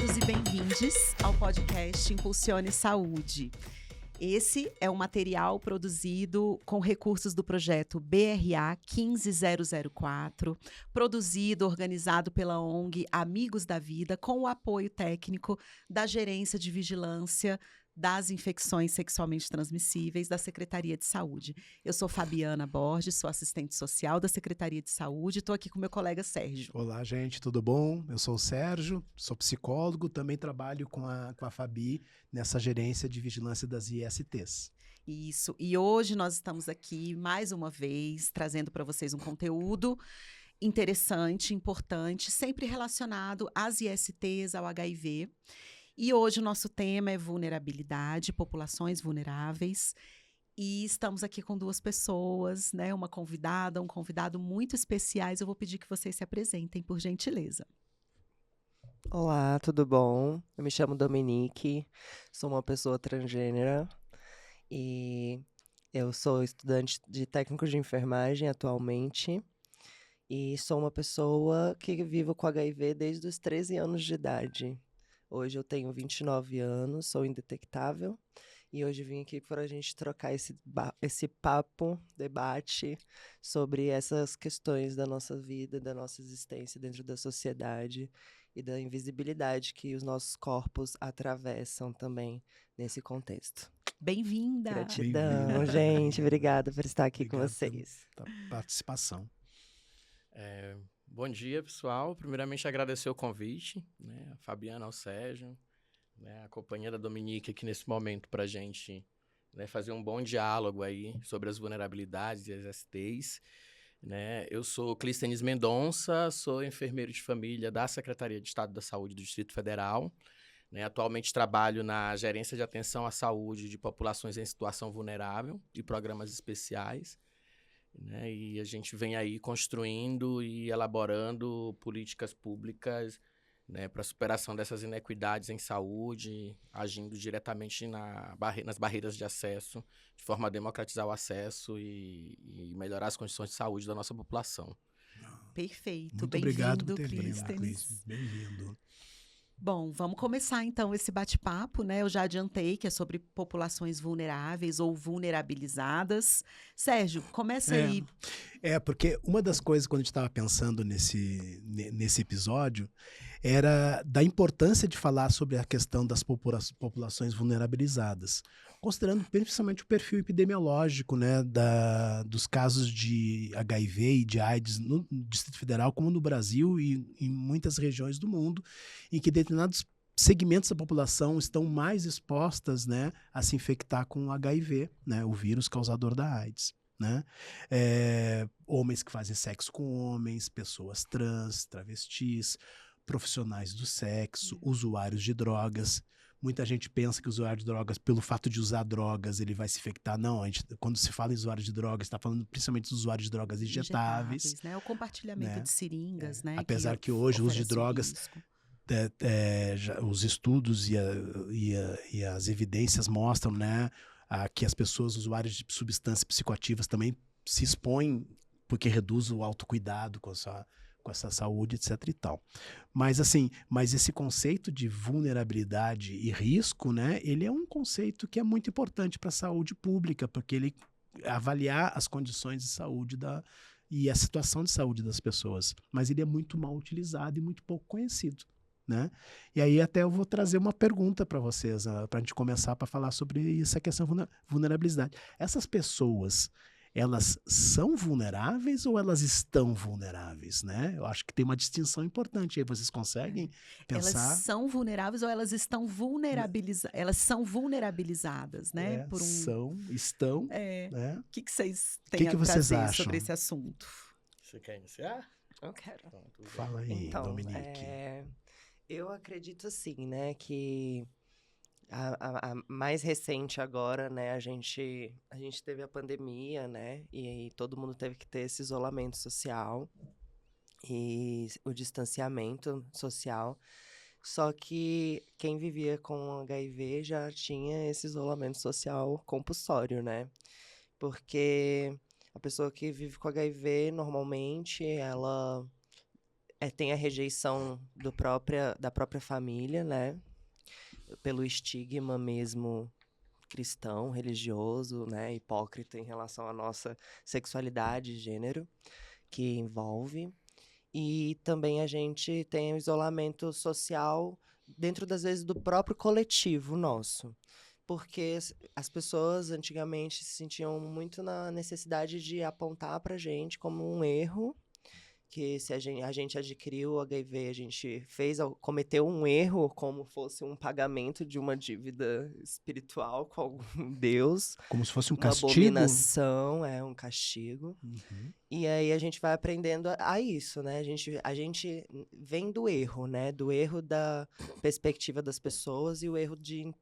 bem-vindos e bem-vindes ao podcast Impulsione Saúde. Esse é um material produzido com recursos do projeto BRA 15004, produzido, organizado pela ONG Amigos da Vida, com o apoio técnico da Gerência de Vigilância das Infecções Sexualmente Transmissíveis da Secretaria de Saúde. Eu sou Fabiana Borges, sou assistente social da Secretaria de Saúde e estou aqui com meu colega Sérgio. Olá, gente, tudo bom? Eu sou o Sérgio, sou psicólogo, também trabalho com a Fabi nessa gerência de vigilância das ISTs. Isso, e hoje nós estamos aqui mais uma vez trazendo para vocês um conteúdo interessante, importante, sempre relacionado às ISTs, ao HIV. E hoje o nosso tema é vulnerabilidade, populações vulneráveis. E estamos aqui com duas pessoas, né? Uma convidada, um convidado muito especiais. Eu vou pedir que vocês se apresentem, por gentileza. Olá, tudo bom? Eu me chamo Dominique, sou uma pessoa transgênera e eu sou estudante de técnico de enfermagem atualmente e sou uma pessoa que vivo com HIV desde os 13 anos de idade. Hoje eu tenho 29 anos, sou indetectável e hoje vim aqui para a gente trocar esse papo, debate sobre essas questões da nossa vida, da nossa existência dentro da sociedade e da invisibilidade que os nossos corpos atravessam também nesse contexto. Bem-vinda! Gratidão, Bem-vinda. gente. Obrigada por estar aqui Obrigado com vocês. pela participação. Bom dia, pessoal. Primeiramente, agradecer o convite, né? A Fabiana, ao Sérgio, né? A companhia da Dominique aqui nesse momento para a gente, né, fazer um bom diálogo aí sobre as vulnerabilidades e as STs. Né? Eu sou Clístenes Mendonça, sou enfermeiro de família da Secretaria de Estado da Saúde do Distrito Federal. Né? Atualmente trabalho na Gerência de Atenção à Saúde de Populações em Situação Vulnerável e Programas Especiais. Né? E a gente vem aí construindo e elaborando políticas públicas, né, para a superação dessas inequidades em saúde, agindo diretamente nas barreiras de acesso, de forma a democratizar o acesso e melhorar as condições de saúde da nossa população. Perfeito. Muito obrigado Bem-vindo, por ter vindo, Clístenes. Clístenes. Bem-vindo. Bom, vamos começar então esse bate-papo, né? Eu já adiantei que é sobre populações vulneráveis ou vulnerabilizadas. Sérgio, começa aí. Porque uma das coisas, quando a gente estava pensando nesse episódio, era da importância de falar sobre a questão das populações vulnerabilizadas, considerando principalmente o perfil epidemiológico, né, dos casos de HIV e de AIDS no Distrito Federal, como no Brasil e em muitas regiões do mundo, em que determinados segmentos da população estão mais expostas, né, a se infectar com HIV, né, o vírus causador da AIDS. Né? Homens que fazem sexo com homens, pessoas trans, travestis, profissionais do sexo, usuários de drogas. Muita gente pensa que o usuário de drogas, pelo fato de usar drogas, ele vai se infectar. Não, quando se fala em usuário de drogas, está falando principalmente dos usuários de drogas injetáveis. Né? O compartilhamento, né, de seringas, né? Apesar que hoje o uso de drogas, os estudos e as evidências mostram, né, que as pessoas usuárias de substâncias psicoativas também se expõem porque reduz o autocuidado com essa saúde, etc. e tal. Mas esse conceito de vulnerabilidade e risco, né, ele é um conceito que é muito importante para a saúde pública, porque ele avaliar as condições de saúde e a situação de saúde das pessoas. Mas ele é muito mal utilizado e muito pouco conhecido. Né? E aí até eu vou trazer uma pergunta para vocês, para a gente começar para falar sobre essa questão de vulnerabilidade. Essas pessoas, elas são vulneráveis ou elas estão vulneráveis, né? Eu acho que tem uma distinção importante aí. Vocês conseguem pensar? Elas são vulneráveis ou elas estão vulnerabilizadas? Elas são vulnerabilizadas, né? Estão. Né? O que vocês têm a trazer sobre esse assunto? Você quer iniciar? Eu quero. Fala aí, então, Dominique. Eu acredito assim, né, que a mais recente agora, né, a gente teve a pandemia, né, e aí todo mundo teve que ter esse isolamento social e o distanciamento social. Só que quem vivia com HIV já tinha esse isolamento social compulsório, né, porque a pessoa que vive com HIV, normalmente, ela tem a rejeição da própria família, né? Pelo estigma mesmo cristão, religioso, né? Hipócrita em relação à nossa sexualidade e gênero que envolve. E também a gente tem o isolamento social dentro, das vezes, do próprio coletivo nosso. Porque as pessoas antigamente se sentiam muito na necessidade de apontar pra gente como um erro, que se a gente adquiriu o HIV, a gente cometeu um erro como fosse um pagamento de uma dívida espiritual com algum deus, Como se fosse um uma castigo. abominação, um castigo. Uhum. E aí a gente vai aprendendo a isso, né? A gente vem do erro, né? Do erro da perspectiva das pessoas e o erro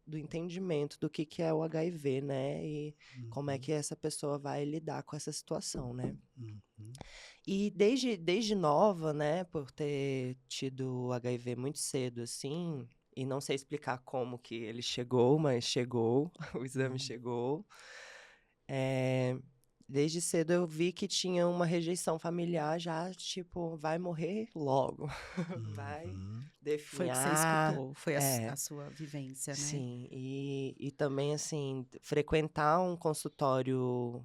do entendimento do que é o HIV, né? E como é que essa pessoa vai lidar com essa situação, né? Uhum. E desde nova, né? Por ter tido HIV muito cedo, assim, e não sei explicar como que ele chegou, mas chegou, o exame chegou. Desde cedo eu vi que tinha uma rejeição familiar já, tipo, vai morrer logo. Vai Foi o que você definhar. escutou, foi a sua vivência, né? Sim, e também, assim, frequentar um consultório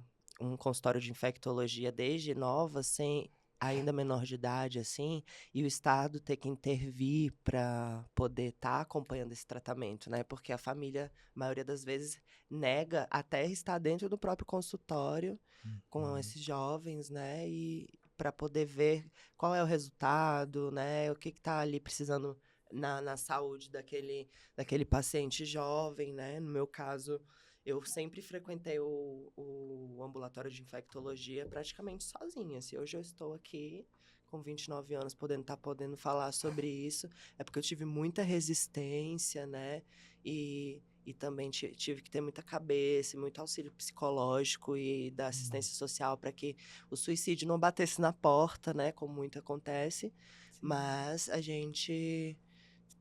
de infectologia desde nova, sem ainda menor de idade, assim, e o Estado ter que intervir para poder estar acompanhando esse tratamento, né? Porque a família, a maioria das vezes, nega até estar dentro do próprio consultório com esses jovens, né? E para poder ver qual é o resultado, né? O que está ali precisando na saúde daquele paciente jovem, né? No meu caso, eu sempre frequentei o ambulatório de infectologia praticamente sozinha. Se hoje eu estou aqui com 29 anos podendo falar sobre isso, é porque eu tive muita resistência, né? E também tive que ter muita cabeça, muito auxílio psicológico e da assistência social para que o suicídio não batesse na porta, né? Como muito acontece. Mas a gente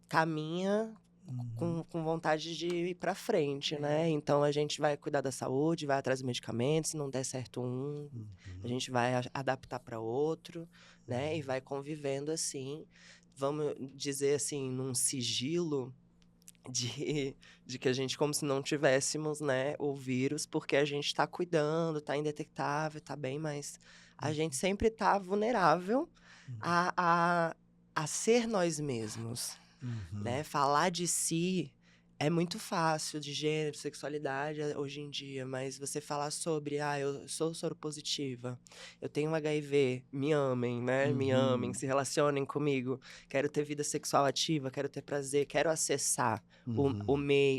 caminha com vontade de ir para frente, né? Então a gente vai cuidar da saúde, vai atrás dos medicamentos, se não der certo a gente vai adaptar para outro, né? E vai convivendo assim, vamos dizer assim, num sigilo de que a gente, como se não tivéssemos, né, o vírus, porque a gente está cuidando, está indetectável, está bem, mas a gente sempre está vulnerável a ser nós mesmos, né? Falar de si é muito fácil, de gênero, sexualidade, hoje em dia, mas você falar sobre, eu sou soropositiva, eu tenho um HIV, me amem, né? Me amem, se relacionem comigo, quero ter vida sexual ativa, quero ter prazer, quero acessar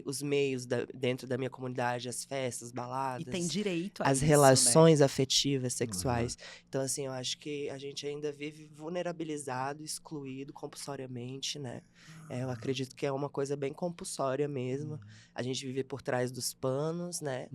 os meios dentro da minha comunidade, as festas, baladas. E tem direito a as isso, relações né? afetivas, sexuais. Então, assim, eu acho que a gente ainda vive vulnerabilizado, excluído compulsoriamente, né? Eu acredito que é uma coisa bem compulsória mesmo. A gente vive por trás dos panos, né?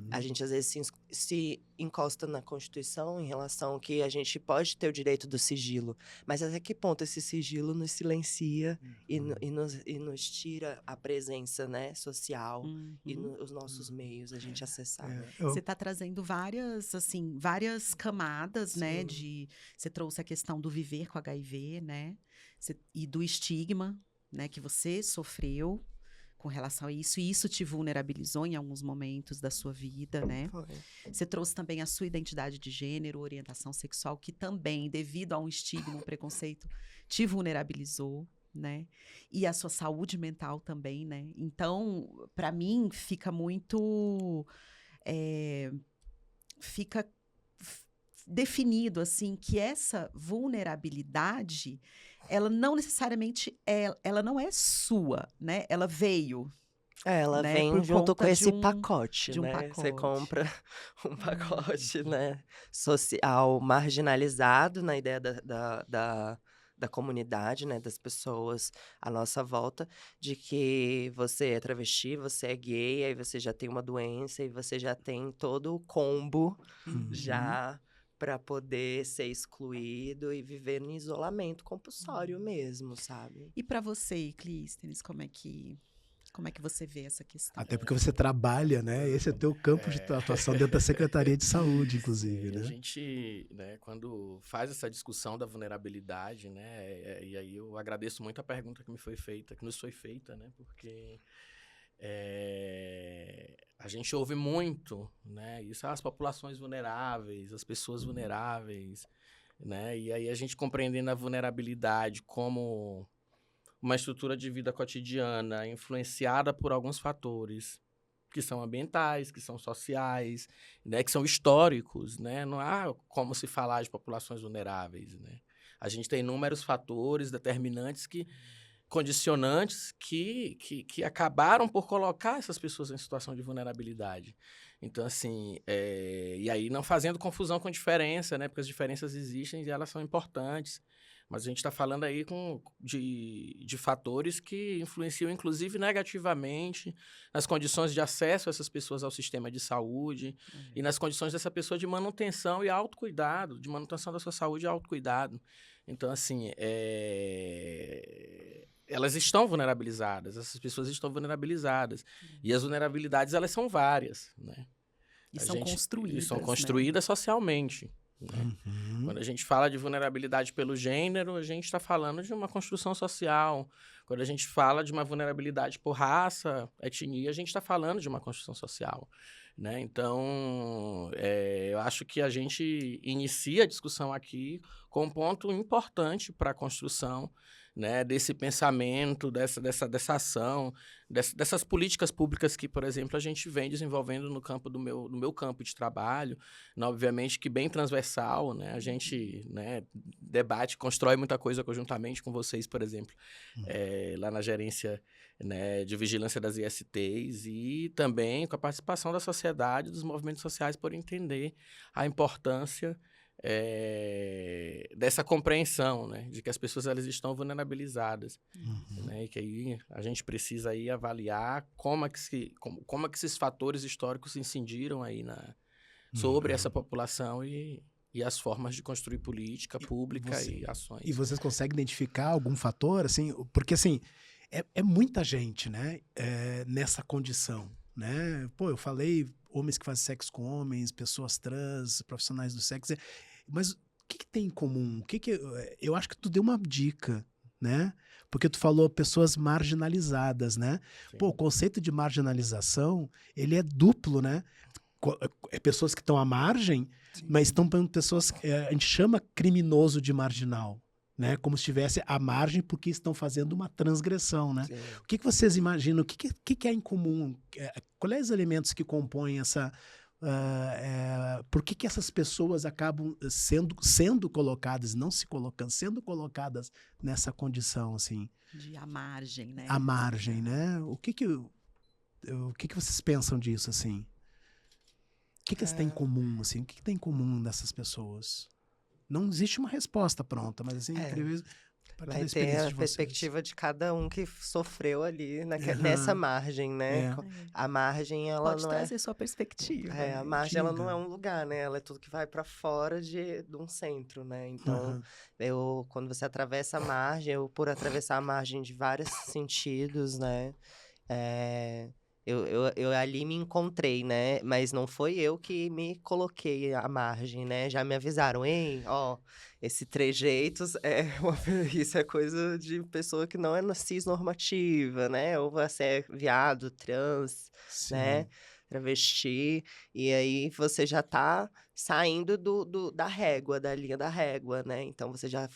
A gente, às vezes, se encosta na Constituição em relação que a gente pode ter o direito do sigilo. Mas até que ponto esse sigilo nos silencia e nos tira a presença, né, social e os nossos meios, a gente acessar. Você está trazendo várias camadas, né? Você trouxe a questão do viver com HIV, né? E do estigma, né? Que você sofreu com relação a isso, e isso te vulnerabilizou em alguns momentos da sua vida, né? Foi. Você trouxe também a sua identidade de gênero, orientação sexual, que também, devido a um estigma, um preconceito, te vulnerabilizou, né? E a sua saúde mental também, né? Então, para mim, fica muito... fica definido, assim, que essa vulnerabilidade, ela não necessariamente ela não é sua, né? Ela veio, Ela né, vem por junto com conta esse pacote, de um né? Você pacote. compra um pacote, né? Social marginalizado na ideia da comunidade, né? Das pessoas à nossa volta, de que você é travesti, você é gay, aí você já tem uma doença e você já tem todo o combo já para poder ser excluído e viver no isolamento compulsório mesmo, sabe? E para você, Clístenes, como é que... Como é que você vê essa questão? Até porque você trabalha, né? Esse é o teu campo de atuação dentro da Secretaria de Saúde, inclusive, Sim, né? a gente, né, quando faz essa discussão da vulnerabilidade, né, e aí eu agradeço muito a pergunta que me foi feita, que nos foi feita, né, porque a gente ouve muito, né, isso, as populações vulneráveis, as pessoas vulneráveis, né, e aí a gente compreendendo a vulnerabilidade como uma estrutura de vida cotidiana influenciada por alguns fatores que são ambientais, que são sociais, né, que são históricos, né? Não há como se falar de populações vulneráveis, né? A gente tem inúmeros fatores determinantes condicionantes que acabaram por colocar essas pessoas em situação de vulnerabilidade. Então, assim, e aí não fazendo confusão com diferença, né? Porque as diferenças existem e elas são importantes. Mas a gente está falando aí de fatores que influenciam, inclusive, negativamente nas condições de acesso dessas pessoas ao sistema de saúde e nas condições dessa pessoa de manutenção e autocuidado, de manutenção da sua saúde e autocuidado. Então, assim, elas estão vulnerabilizadas, essas pessoas estão vulnerabilizadas. E as vulnerabilidades, elas são várias, né? E são construídas. E são construídas socialmente. Né? Quando a gente fala de vulnerabilidade pelo gênero, a gente está falando de uma construção social. Quando a gente fala de uma vulnerabilidade por raça, etnia, a gente está falando de uma construção social. Né? Então, eu acho que a gente inicia a discussão aqui com um ponto importante para a construção, né, desse pensamento, dessa ação, dessas políticas públicas que, por exemplo, a gente vem desenvolvendo no campo no meu campo de trabalho, né, obviamente que bem transversal, né, a gente, né, debate, constrói muita coisa conjuntamente com vocês, por exemplo, lá na gerência, né, de vigilância das ISTs e também com a participação da sociedade, dos movimentos sociais, por entender a importância dessa compreensão, né, de que as pessoas elas estão vulnerabilizadas, né, e que aí a gente precisa aí avaliar como é que esses fatores históricos incidiram aí sobre essa população e as formas de construir política pública e ações. E vocês conseguem identificar algum fator, assim, porque assim é muita gente, né, nessa condição, né? Pô, eu falei homens que fazem sexo com homens, pessoas trans, profissionais do sexo. Mas o que tem em comum? Eu acho que tu deu uma dica, né? Porque tu falou pessoas marginalizadas, né? Sim. Pô, o conceito de marginalização, ele é duplo, né? Pessoas que estão à margem, sim, mas estão pessoas que a gente chama criminoso de marginal, né? Como se estivesse à margem porque estão fazendo uma transgressão, né? Sim. O que vocês imaginam? O que é em comum? Quais os elementos que compõem essa... por que essas pessoas acabam sendo colocadas, não se colocando, sendo colocadas nessa condição, assim? De à margem, né? À margem, né? O que vocês pensam disso, assim? O que eles têm em comum, assim? O que tem em comum nessas pessoas? Não existe uma resposta pronta, mas assim, incrível. Vai ter a perspectiva de cada um que sofreu ali nessa margem, né? A margem, ela pode não trazer sua perspectiva. A margem, ela não é um lugar, né? Ela é tudo que vai para fora de um centro, né? Então, quando você atravessa a margem, por atravessar a margem de vários sentidos, né? Eu ali me encontrei, né? Mas não foi eu que me coloquei à margem, né? Já me avisaram, ei, ó, esse trejeitos isso é coisa de pessoa que não é cisnormativa, né? Ou você é viado, trans, sim, né? Travesti, e aí você já tá saindo da régua, da linha da régua, né? Então você já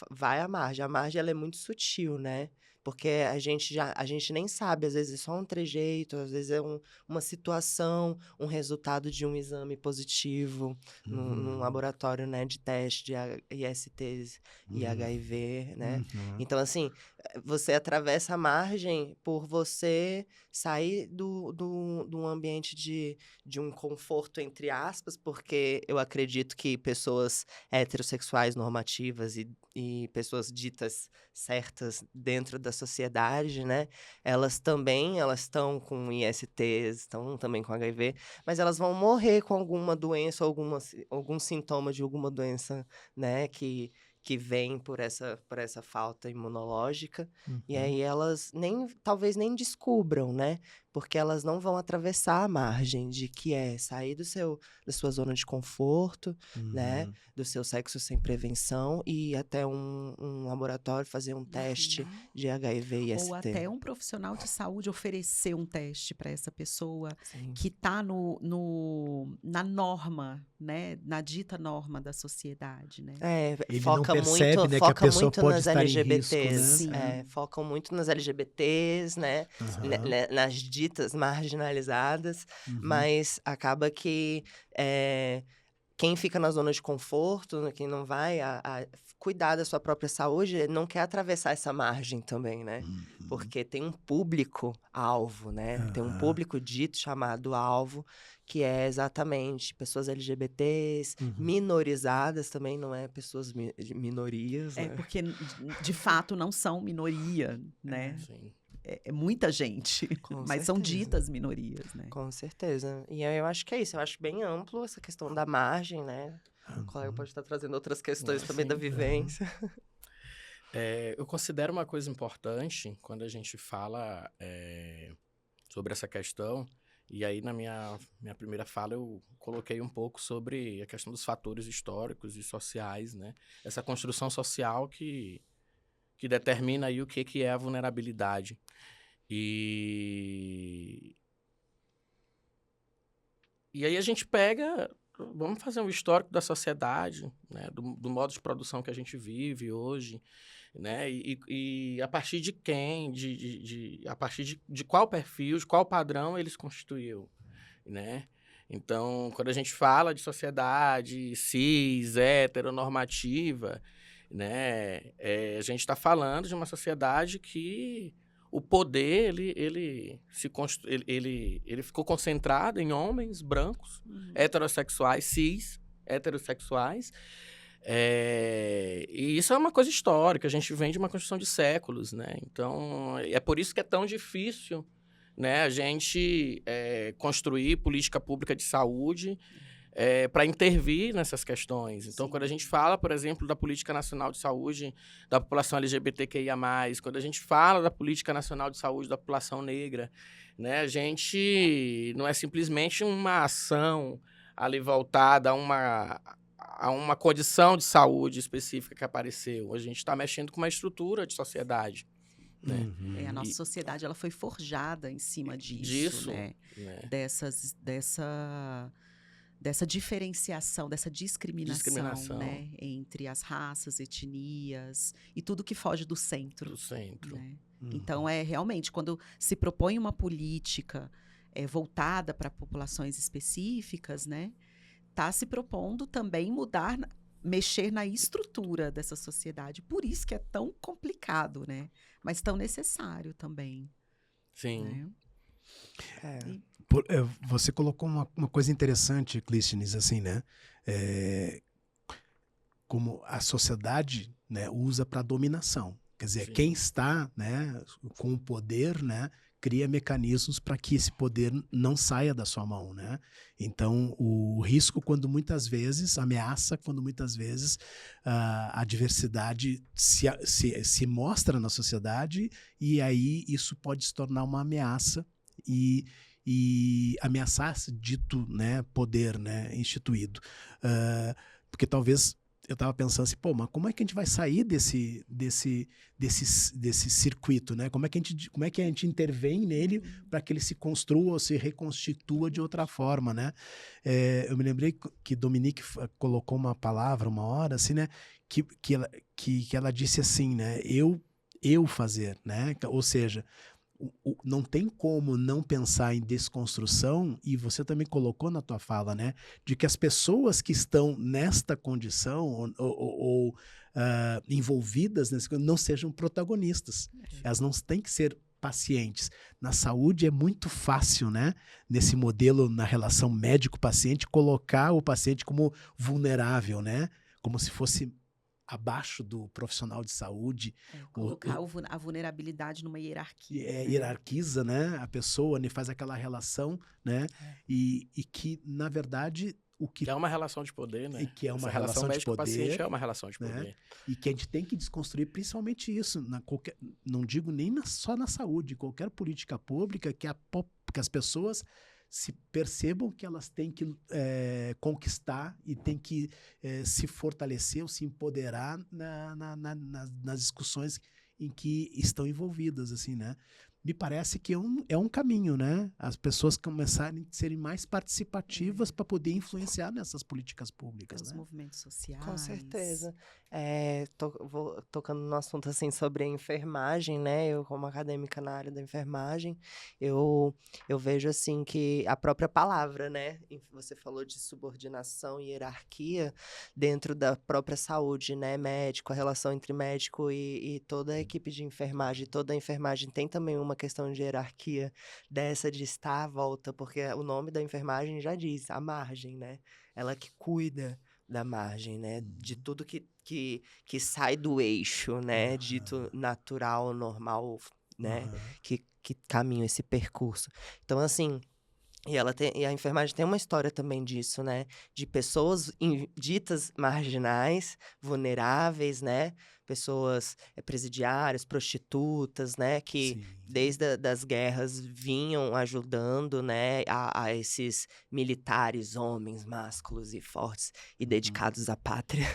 vai à margem. A margem, ela é muito sutil, né? Porque a gente nem sabe, às vezes é só um trejeito, às vezes é uma situação, um resultado de um exame positivo num laboratório, né, de teste de ISTs e HIV, né? Então, assim, você atravessa a margem por você sair do ambiente de um conforto, entre aspas, porque eu acredito que pessoas heterossexuais normativas e pessoas ditas certas dentro da sociedade, né? Elas estão com ISTs, estão também com HIV, mas elas vão morrer com alguma doença, algum sintoma de alguma doença, né? Que que vêm por essa falta imunológica. E Uhum. aí elas talvez nem descubram, né? Porque elas não vão atravessar a margem de que é sair da sua zona de conforto, né? Uhum. Do seu sexo sem prevenção e ir até um laboratório fazer um teste de HIV e Ou ST. até um profissional de saúde oferecer um teste para essa pessoa Sim. que está na norma, né? Na dita norma da sociedade, né? Ele Foca não percebe, muito, né, que a foca pessoa muito pode nas estar em LGBTs. risco, né? Sim. Focam muito nas LGBTs, né? Aham. Nas ditas marginalizadas, Uhum. mas acaba que quem fica na zona de conforto, né, quem não vai cuidar da sua própria saúde, não quer atravessar essa margem também, né? Uhum. Porque tem um público-alvo, né? Tem um Aham. público dito chamado alvo, que é exatamente pessoas LGBTs, Uhum. minorizadas também, não é pessoas minorias, né? Porque de fato não são minoria, né? Sim. É muita gente, Com mas são certeza. ditas minorias, né? Com certeza. E aí eu acho que é isso. Eu acho bem amplo essa questão da margem, né? O colega pode estar trazendo outras questões também da Sim. vivência. Eu considero uma coisa importante quando a gente fala sobre essa questão, e aí na minha primeira fala eu coloquei um pouco sobre a questão dos fatores históricos e sociais, né? Essa construção social que determina aí o que é a vulnerabilidade. E aí a gente pega, vamos fazer um histórico da sociedade, né? Do modo de produção que a gente vive hoje, né? E a partir de quem, a partir de qual perfil, de qual padrão ele se constituiu, né? Então, quando a gente fala de sociedade cis, heteronormativa, né? A gente está falando de uma sociedade que o poder, ele ficou concentrado em homens brancos, heterossexuais, cis, heterossexuais. E isso é uma coisa histórica, a gente vem de uma construção de séculos, né? Então, é por isso que é tão difícil, né, a gente construir política pública de saúde para intervir nessas questões. Então, Sim. quando a gente fala, por exemplo, da Política Nacional de Saúde da população LGBTQIA+, quando a gente fala da Política Nacional de Saúde da população negra, né, a gente não é simplesmente uma ação ali voltada a uma condição de saúde específica que apareceu. A gente está mexendo com uma estrutura de sociedade, né? Uhum. A nossa sociedade ela foi forjada em cima disso, né? né? Dessa diferenciação, dessa discriminação, Discriminação. né? Entre as raças, etnias e tudo que foge do centro. Do centro. Né? Uhum. Então, realmente, quando se propõe uma política voltada para populações específicas, né? Está se propondo também mexer na estrutura dessa sociedade. Por isso que é tão complicado, né? Mas tão necessário também. Sim. Né? Você colocou uma coisa interessante, Clístenes, assim, né? Como a sociedade, né, usa para dominação. Quer dizer, Sim. quem está, né, com o poder, né, cria mecanismos para que esse poder não saia da sua mão, né? Então, o risco, ameaça quando muitas vezes a diversidade se mostra na sociedade, e aí isso pode se tornar uma ameaça e ameaçar dito, né, poder, né, instituído. Porque talvez eu estava pensando assim, mas como é que a gente vai sair desse circuito, né? Como é que a gente intervém nele para que ele se construa ou se reconstitua de outra forma, né? Eu me lembrei que Dominique colocou uma palavra uma hora, assim, né? Que ela disse assim, né? Eu fazer, né? Ou seja, não tem como não pensar em desconstrução, e você também colocou na tua fala, né, de que as pessoas que estão nesta condição ou envolvidas nessa coisa não sejam protagonistas. Elas não têm que ser pacientes. Na saúde é muito fácil, né, nesse modelo, na relação médico-paciente, colocar o paciente como vulnerável, né, como se fosse abaixo do profissional de saúde. Colocar a vulnerabilidade numa hierarquia. Hierarquiza, né, a pessoa, né, faz aquela relação, né, e que, na verdade, o que Que é uma relação de poder, né? e que é uma Essa relação de médico-paciente poder, é uma relação de né? poder. E que a gente tem que desconstruir principalmente isso, não digo nem só na saúde, qualquer política pública que as pessoas se percebam que elas têm que conquistar e têm que se fortalecer ou se empoderar nas discussões em que estão envolvidas, assim, né? Me parece que é um caminho, né? As pessoas começarem a serem mais participativas para poder influenciar nessas políticas públicas, Os né? movimentos sociais. Com certeza. Tocando no assunto assim sobre a enfermagem, né? Eu, como acadêmica na área da enfermagem, eu vejo assim que a própria palavra, né? Você falou de subordinação e hierarquia dentro da própria saúde, né? Médico, a relação entre médico e toda a equipe de enfermagem. Toda a enfermagem tem também uma questão de hierarquia dessa de estar à volta, porque o nome da enfermagem já diz, a margem, né? Ela que cuida da margem, né? De tudo que sai do eixo, né? Dito natural, normal, né? Que caminha esse percurso. Então, assim, e a enfermagem tem uma história também disso, né? De pessoas ditas marginais, vulneráveis, né? Pessoas presidiárias, prostitutas, né? Que Sim. desde das guerras vinham ajudando, né? A esses militares, homens, másculos e fortes e dedicados à pátria.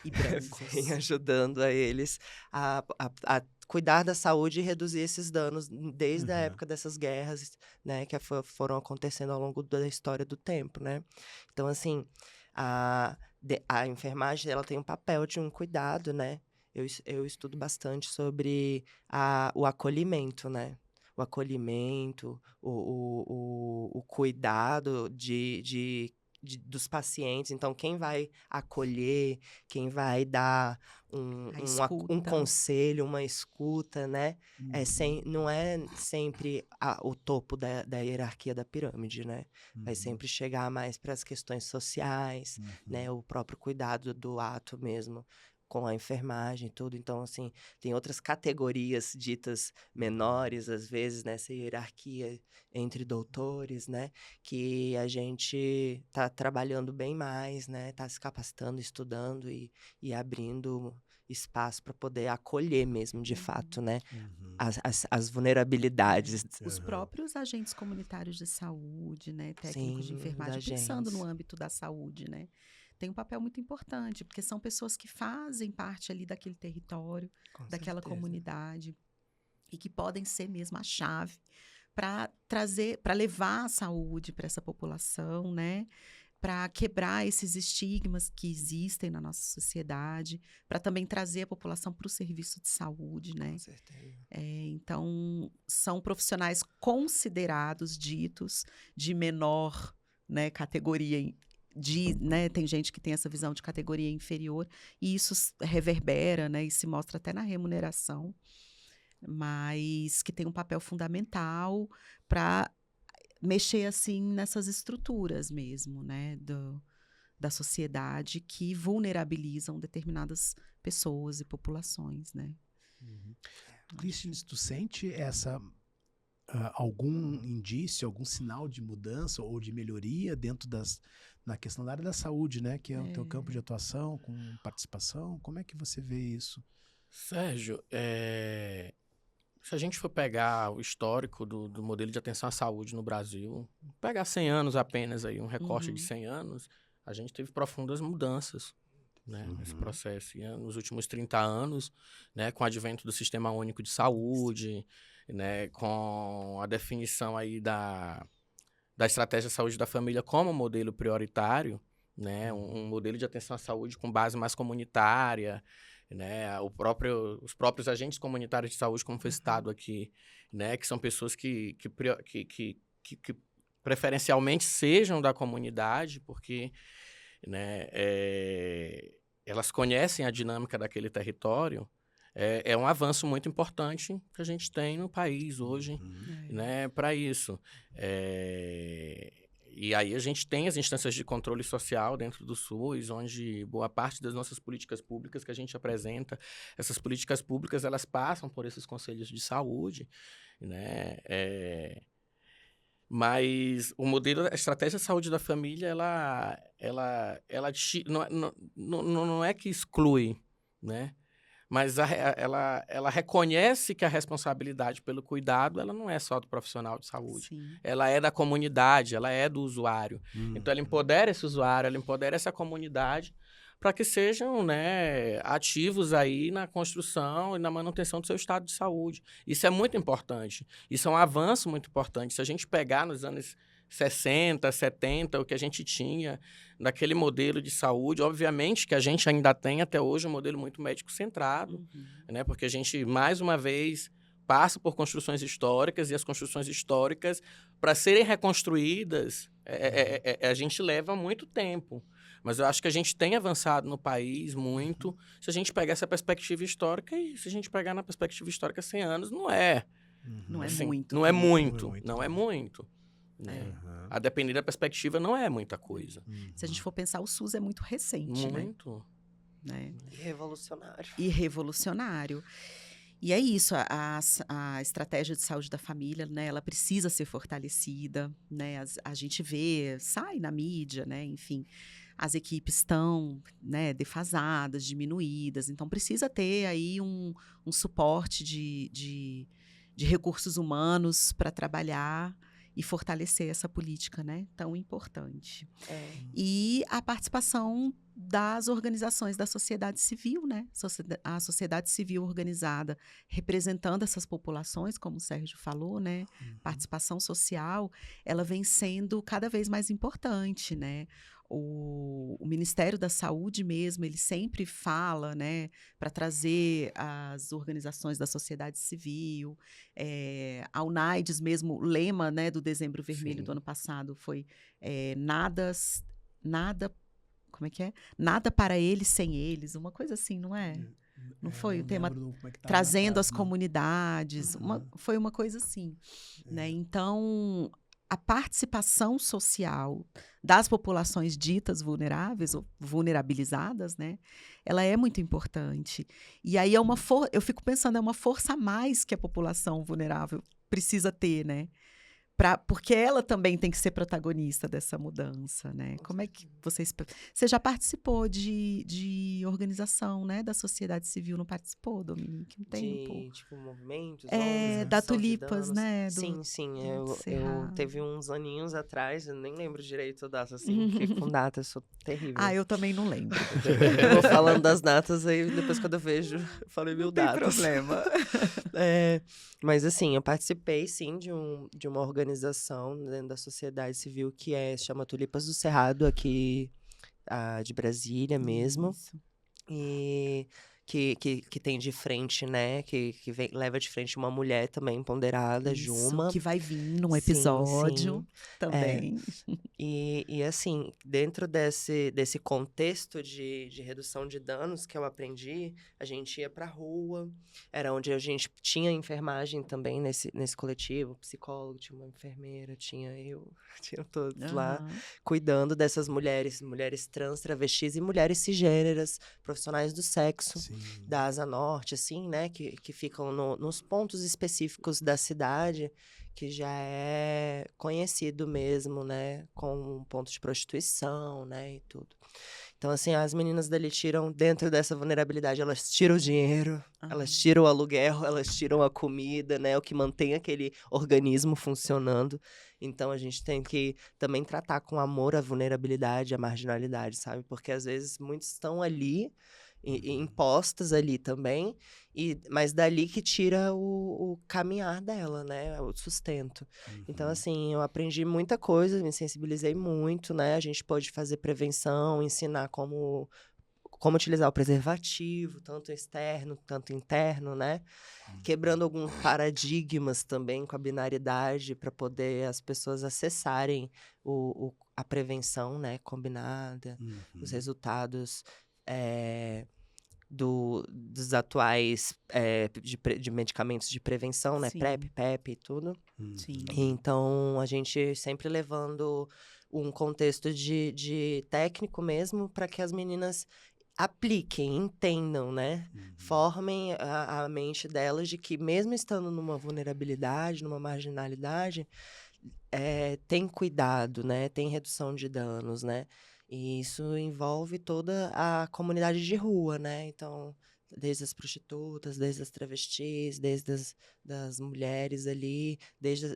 E brancos. Vem ajudando a eles a cuidar da saúde e reduzir esses danos desde a época dessas guerras, né, que foram acontecendo ao longo da história do tempo, né? Então, assim, a enfermagem, ela tem um papel de um cuidado, né? Eu estudo bastante sobre o acolhimento, né? O acolhimento, o cuidado dos pacientes. Então, quem vai acolher, quem vai dar A um escuta. conselho, uma escuta, né? Não é sempre o topo da hierarquia da pirâmide, né? Vai sempre chegar mais para as questões sociais, né? O próprio cuidado do ato mesmo, com a enfermagem e tudo. Então, assim, tem outras categorias ditas menores, às vezes, nessa hierarquia entre doutores, né? Que a gente tá trabalhando bem mais, né? Tá se capacitando, estudando e abrindo espaço para poder acolher mesmo, de fato, né? As vulnerabilidades. Os próprios agentes comunitários de saúde, né? Técnicos de Sim, enfermagem, da pensando no gente. âmbito da saúde, né? Tem um papel muito importante, porque são pessoas que fazem parte ali daquele território, Com daquela certeza. comunidade, e que podem ser mesmo a chave para trazer, para levar a saúde para essa população, né? Para quebrar esses estigmas que existem na nossa sociedade, para também trazer a população para o serviço de saúde, né? Com certeza. Então, são profissionais considerados, ditos, de menor, né, categoria, né, tem gente que tem essa visão de categoria inferior, e isso reverbera, né, e se mostra até na remuneração, mas que tem um papel fundamental para mexer, assim, nessas estruturas mesmo, né, da sociedade que vulnerabilizam determinadas pessoas e populações, né. Clístenes, tu sente algum indício, algum sinal de mudança ou de melhoria dentro na questão da área da saúde, né? Que é o teu campo de atuação, com participação? Como é que você vê isso? Sérgio, se a gente for pegar o histórico do modelo de atenção à saúde no Brasil, pegar 100 anos apenas aí, um recorte de 100 anos, a gente teve profundas mudanças, né, nesse processo. E nos últimos 30 anos, né, com o advento do Sistema Único de Saúde, né, com a definição aí da Estratégia de Saúde da Família como modelo prioritário, né, um modelo de atenção à saúde com base mais comunitária, né, os próprios agentes comunitários de saúde, como foi citado aqui, né, que são pessoas que preferencialmente sejam da comunidade, porque, né, elas conhecem a dinâmica daquele território. É um avanço muito importante que a gente tem no país hoje, né, para isso. E aí a gente tem as instâncias de controle social dentro do SUS, onde boa parte das nossas políticas públicas que a gente apresenta, essas políticas públicas, elas passam por esses conselhos de saúde, né? Mas o modelo, a estratégia de saúde da família, não é que exclui, né? Mas ela reconhece que a responsabilidade pelo cuidado, ela não é só do profissional de saúde. Sim. Ela é da comunidade, ela é do usuário. Então, ela empodera esse usuário, ela empodera essa comunidade para que sejam, né, ativos aí na construção e na manutenção do seu estado de saúde. Isso é muito importante. Isso é um avanço muito importante. Se a gente pegar nos anos 60, 70, o que a gente tinha naquele modelo de saúde, obviamente que a gente ainda tem até hoje um modelo muito médico-centrado, né, porque a gente, mais uma vez, passa por construções históricas, e as construções históricas, para serem reconstruídas, a gente leva muito tempo. Mas eu acho que a gente tem avançado no país muito. Se a gente pegar essa perspectiva histórica, e se a gente pegar na perspectiva histórica 100 anos, não é. Não é Assim, muito. Não é também. muito. Não é muito. Né? A depender da perspectiva, não é muita coisa. Se a gente for pensar, o SUS é muito recente, Muito. né? E revolucionário. E revolucionário. E é isso, a estratégia de saúde da família, né, ela precisa ser fortalecida, né, a gente vê, sai na mídia, né, enfim, as equipes estão, né, defasadas, diminuídas, então precisa ter aí um suporte de recursos humanos para trabalhar e fortalecer essa política, né, tão importante. E a participação das organizações da sociedade civil, né? A sociedade civil organizada representando essas populações, como o Sérgio falou, né? Participação social, ela vem sendo cada vez mais importante, né? O Ministério da Saúde mesmo, ele sempre fala, né, para trazer as organizações da sociedade civil, a UNAIDS mesmo, o lema, né, do Dezembro Vermelho do ano passado foi nada, como é que é? Nada para eles sem eles, uma coisa assim, não é? Não foi o tema trazendo as comunidades, foi uma coisa assim, né? Então, a participação social das populações ditas vulneráveis ou vulnerabilizadas, né? Ela é muito importante. E aí eu fico pensando, é uma força a mais que a população vulnerável precisa ter, né? Porque ela também tem que ser protagonista dessa mudança, né? Como é que você já participou de organização, né? Da sociedade civil, não participou, Dominique? Um tempo? Tipo, movimentos, da Tulipas, né? Sim. Eu teve uns aninhos atrás, eu nem lembro direito a data, assim, porque com data eu sou terrível. Eu também não lembro. Eu vou falando das datas, aí depois quando eu vejo, eu falei mil datas. Não tem problema. Mas assim, eu participei, sim, de uma organização dentro da sociedade civil que chama Tulipas do Cerrado, aqui de Brasília mesmo. Isso. E que tem de frente, né? Que leva de frente uma mulher também ponderada, Isso, Juma. que vai vir num episódio também. E assim, dentro desse contexto de redução de danos que eu aprendi, a gente ia pra rua, era onde a gente tinha enfermagem também nesse coletivo, psicólogo, tinha uma enfermeira, tinha todos lá, cuidando dessas mulheres trans, travestis e mulheres cisgêneras, profissionais do sexo. Sim. Da Asa Norte, assim, né, que ficam nos pontos específicos da cidade, que já é conhecido mesmo, né, com um ponto de prostituição, né, e tudo. Então, assim, as meninas dali tiram, dentro dessa vulnerabilidade, elas tiram o dinheiro, elas tiram o aluguel, elas tiram a comida, né, o que mantém aquele organismo funcionando. Então, a gente tem que também tratar com amor a vulnerabilidade, a marginalidade, sabe? Porque, às vezes, muitos estão ali, impostas ali também, mas dali que tira o caminhar dela, né, o sustento. Então, assim, eu aprendi muita coisa, me sensibilizei muito, né, a gente pode fazer prevenção, ensinar como utilizar o preservativo, tanto externo, tanto interno, né, quebrando alguns paradigmas também com a binaridade para poder as pessoas acessarem a prevenção, né, combinada, os resultados dos atuais de medicamentos de prevenção, né? Sim. PrEP, PEP e tudo. Sim. Então, a gente sempre levando um contexto de técnico mesmo para que as meninas apliquem, entendam, né? Formem a mente delas de que mesmo estando numa vulnerabilidade, numa marginalidade, tem cuidado, né? Tem redução de danos, né? E isso envolve toda a comunidade de rua, né? Então, desde as prostitutas, desde as travestis, desde das mulheres ali, desde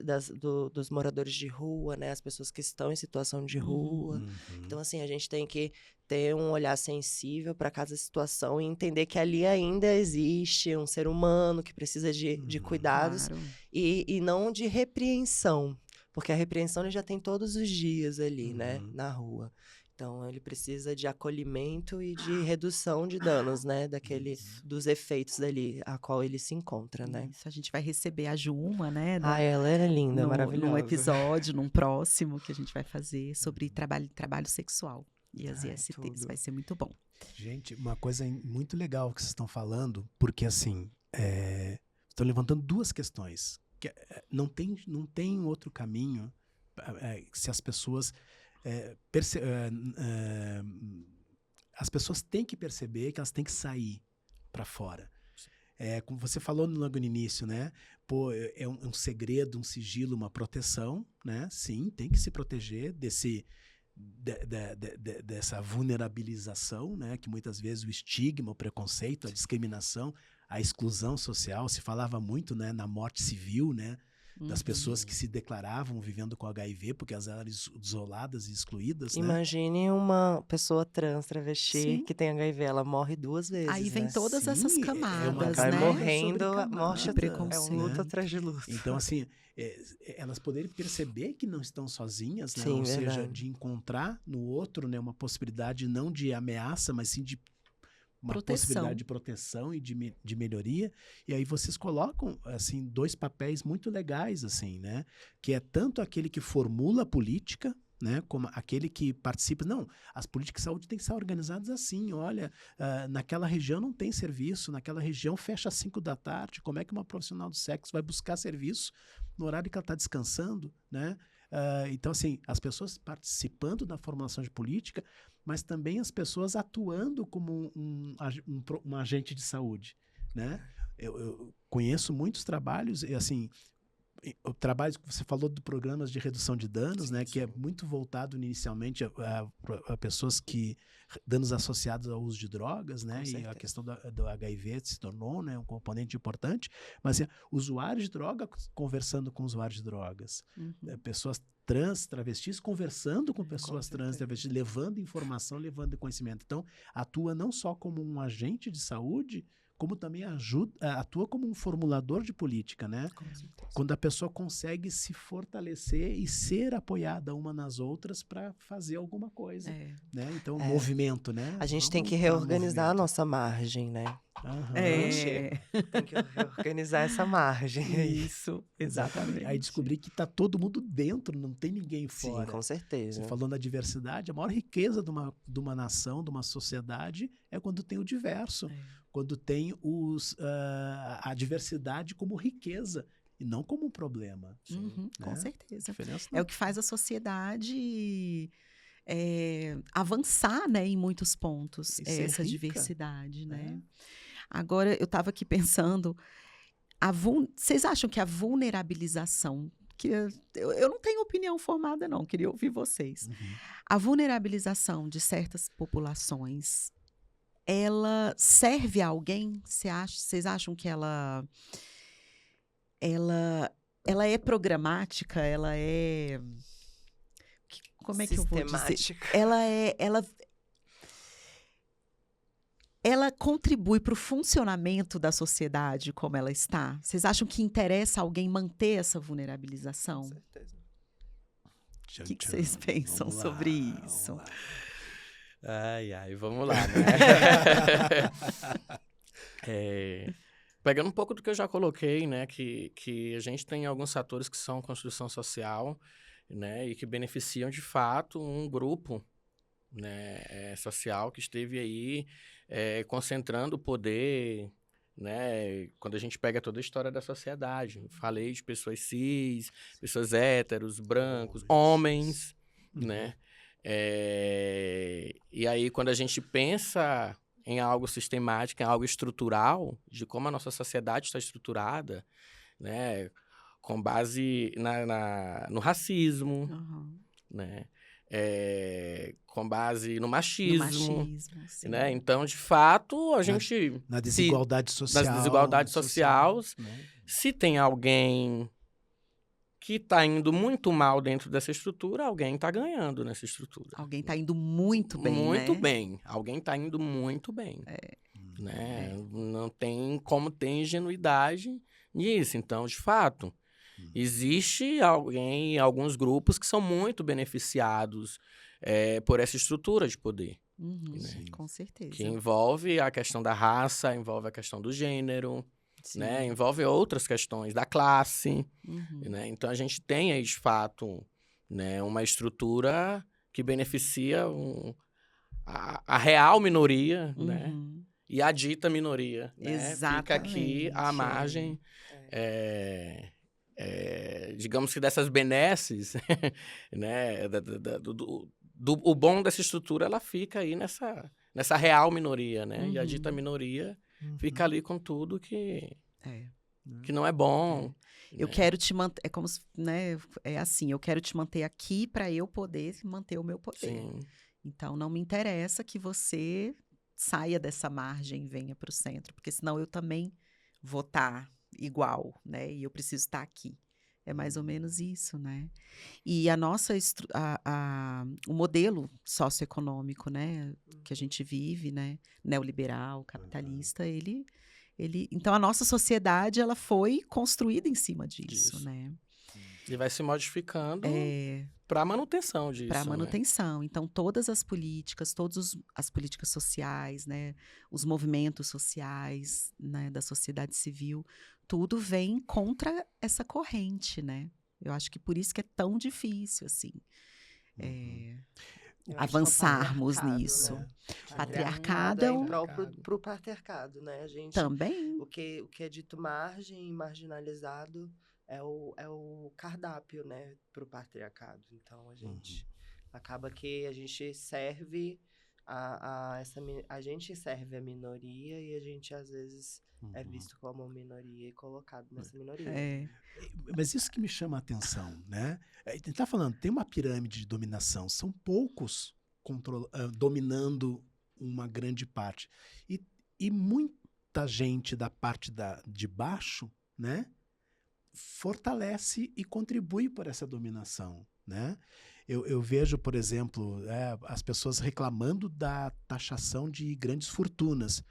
dos moradores de rua, né? As pessoas que estão em situação de rua. Uhum. Então, assim, a gente tem que ter um olhar sensível para cada situação e entender que ali ainda existe um ser humano que precisa de cuidados Claro. e não de repreensão. Porque a repreensão ele já tem todos os dias ali, né? Na rua. Então, ele precisa de acolhimento e de redução de danos, né? Dos efeitos dali, a qual ele se encontra, né? Isso, a gente vai receber a Juma, né? Ela era linda, Num maravilhosa. episódio, num próximo, que a gente vai fazer sobre trabalho sexual e as ISTs. tudo. Vai ser muito bom. Gente, uma coisa muito legal que vocês estão falando, porque assim, estão levantando duas questões. Não tem outro caminho se as pessoas... as pessoas têm que perceber que elas têm que sair para fora. Como você falou logo no início, né? Pô, é um segredo, um sigilo, uma proteção, né? Sim, tem que se proteger dessa vulnerabilização, né? Que muitas vezes o estigma, o preconceito, a discriminação, a exclusão social, se falava muito, né? Na morte civil, né? Das pessoas que se declaravam vivendo com HIV, porque elas eram isoladas e excluídas, né? Imagine uma pessoa trans, travesti, Sim. que tem HIV, ela morre 2 vezes, Aí vem né? todas essas Sim, camadas, Vai né? morrendo, sobre a morte camadas, preconceito. é um luta né? atrás de luta. Então, assim, elas poderem perceber que não estão sozinhas, né? Sim, Ou seja, verdade. de encontrar no outro, né, uma possibilidade não de ameaça, mas sim de uma possibilidade de proteção e de melhoria. E aí vocês colocam, assim, 2 papéis muito legais, assim, né? Que é tanto aquele que formula a política, né, como aquele que participa. Não, as políticas de saúde têm que ser organizadas assim. Olha, naquela região não tem serviço, naquela região fecha às 5 da tarde. Como é que uma profissional do sexo vai buscar serviço no horário que ela está descansando, né? Então, assim, as pessoas participando da formulação de política, mas também as pessoas atuando como um agente de saúde, né? Eu conheço muitos trabalhos, e assim, o trabalho que você falou de programas de redução de danos, sim, né, sim, que é muito voltado inicialmente a pessoas que danos associados ao uso de drogas, né, e a questão do HIV se tornou, né, um componente importante, mas assim, usuários de droga conversando com usuários de drogas, pessoas trans, travestis conversando com pessoas trans, travestis, levando informação, levando conhecimento. Então, atua não só como um agente de saúde, como também atua como um formulador de política, né? Quando a pessoa consegue se fortalecer e ser apoiada uma nas outras para fazer alguma coisa, né? Então, movimento, né? A gente tem que reorganizar a nossa margem, né? Tem que reorganizar essa margem. Isso, exatamente. Aí descobrir que tá todo mundo dentro, não tem ninguém fora. Sim, com certeza. Você falou na diversidade, a maior riqueza de uma nação, de uma sociedade, é quando tem o diverso. Quando tem a diversidade como riqueza e não como um problema. Né? Com certeza. Diferença é o que faz a sociedade avançar, né, em muitos pontos, essa rica, diversidade. Né? Agora, eu estava aqui pensando, vocês acham que a vulnerabilização, que eu não tenho opinião formada não, queria ouvir vocês, a vulnerabilização de certas populações, ela serve a alguém? Vocês acham que ela é programática? Ela é... Como é que eu vou dizer? Ela contribui para o funcionamento da sociedade como ela está? Vocês acham que interessa alguém manter essa vulnerabilização? Com certeza. O que vocês pensam sobre isso? Vamos lá, né? Pegando um pouco do que eu já coloquei, né? Que a gente tem alguns fatores que são construção social, né? E que beneficiam, de fato, um grupo, né, social que esteve aí concentrando o poder, né? Quando a gente pega toda a história da sociedade. Falei de pessoas cis, pessoas héteros, brancos, homens, né? E aí, quando a gente pensa em algo sistemático, em algo estrutural, de como a nossa sociedade está estruturada, né? com base no racismo, Aham. né? Com base no No machismo, machismo, sim. né? Então, de fato, a gente... Na desigualdade social. nas desigualdades sociais, né? se tem alguém que está indo muito mal dentro dessa estrutura, alguém está ganhando nessa estrutura. Alguém tá indo muito bem, Muito né? bem. Alguém está indo muito bem. Né? Não tem como ter ingenuidade nisso. Então, de fato, existe alguns grupos que são muito beneficiados por essa estrutura de poder. Uhum, Sim. com certeza. Que envolve a questão da raça, envolve a questão do gênero, Sim. né? Envolve outras questões da classe. Uhum. Né? Então, a gente tem aí, de fato, né, uma estrutura que beneficia a real minoria, né? Uhum. E a dita minoria, né? Fica aqui Exatamente, à margem, digamos que dessas benesses, né? O bom dessa estrutura, ela fica aí nessa real minoria, né? E a dita Uhum. minoria fica ali com tudo que É. não é bom. Eu né? quero te manter, é como se, né, é assim, eu quero te manter aqui para eu poder manter o meu poder. Sim, Então não me interessa que você saia dessa margem e venha para o centro, porque senão eu também vou estar igual, né? E eu preciso estar aqui. É mais ou menos isso, né? E a nossa o modelo socioeconômico, né, que a gente vive, né, neoliberal, capitalista, então a nossa sociedade ela foi construída em cima disso, Disso. né? E vai se modificando É, para manutenção disso. para né? manutenção. Então, todas as políticas, as políticas sociais, né, os movimentos sociais, né, da sociedade civil, tudo vem contra essa corrente, né? Eu acho que por isso que é tão difícil, assim, Eu acho que é o avançarmos patriarcado, nisso. né? Patriarcado é em um... prol pro patriarcado, né? A gente, Também. o que é dito margem e marginalizado é o cardápio, né, pro patriarcado. Então, a gente acaba que a gente serve a gente serve a minoria e a gente, às vezes, é visto como minoria e colocado nessa minoria. É, Mas isso que me chama a atenção, né? A gente tá falando, tem uma pirâmide de dominação, são poucos dominando uma grande parte. E muita gente da parte de baixo, né, fortalece e contribui por essa dominação, né? Eu vejo, por exemplo, as pessoas reclamando da taxação de grandes fortunas.